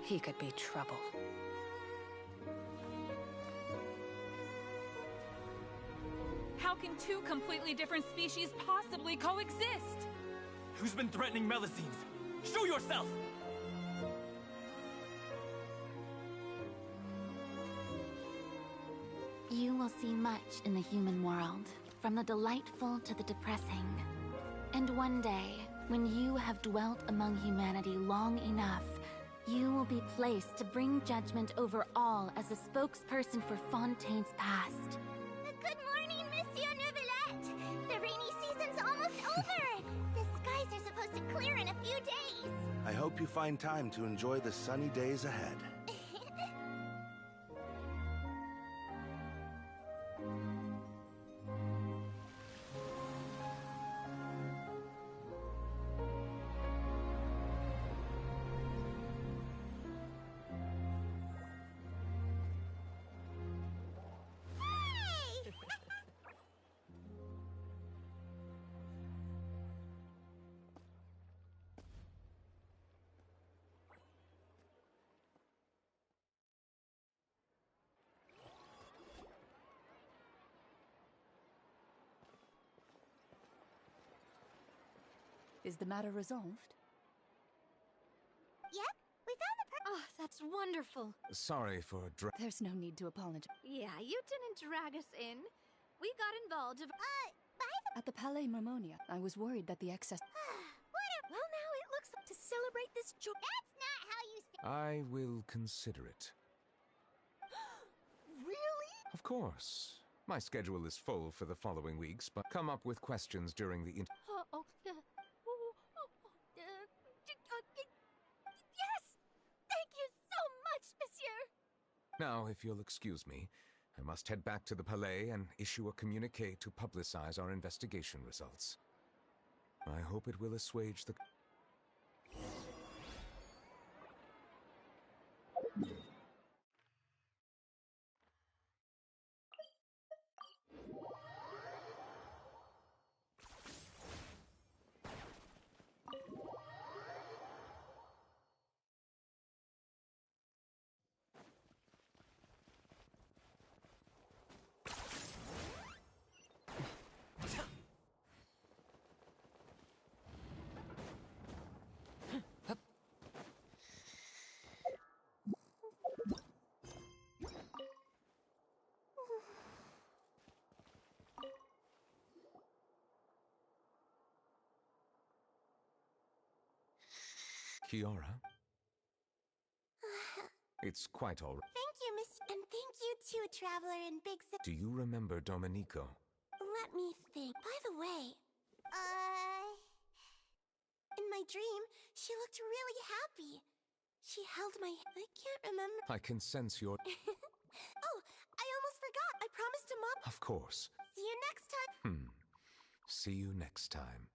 Speaker 23: He could be trouble.
Speaker 12: How can two completely different species possibly coexist?
Speaker 20: Who's been threatening Melusines? Show yourself!
Speaker 2: You will see much in the human world, from the delightful to the depressing. And one day, when you have dwelt among humanity long enough, you will be placed to bring judgment over all as a spokesperson for Fontaine's past.
Speaker 3: Good morning, Monsieur Neuvillette! The rainy season's almost over! The skies are supposed to clear in a few days!
Speaker 15: I hope you find time to enjoy the sunny days ahead.
Speaker 24: Is the matter resolved?
Speaker 6: Yep, we found the Oh, that's wonderful.
Speaker 4: Sorry for
Speaker 24: There's no need to apologize.
Speaker 17: Yeah, you didn't drag us in. We got involved.
Speaker 24: At the Palais Mermonia, I was worried that the excess...
Speaker 6: Well, now it looks like to celebrate this joy.
Speaker 3: That's not how you say.
Speaker 4: I will consider it.
Speaker 6: Really?
Speaker 4: Of course. My schedule is full for the following weeks, but come up with questions during the
Speaker 6: Yes! Thank you so much, monsieur!
Speaker 4: Now, if you'll excuse me, I must head back to the Palais and issue a communique to publicize our investigation results. I hope it will assuage the... Kiara? It's quite all right.
Speaker 3: Thank you, Miss. And thank you too, Traveler in Big City.
Speaker 4: Do you remember Domenico?
Speaker 3: Let me think. By the way, in my dream, she looked really happy. She held my hand. I can't remember.
Speaker 4: I can sense your...
Speaker 3: Oh, I almost forgot. I promised to Mom.
Speaker 4: Of course.
Speaker 3: See you next time.
Speaker 4: See you next time.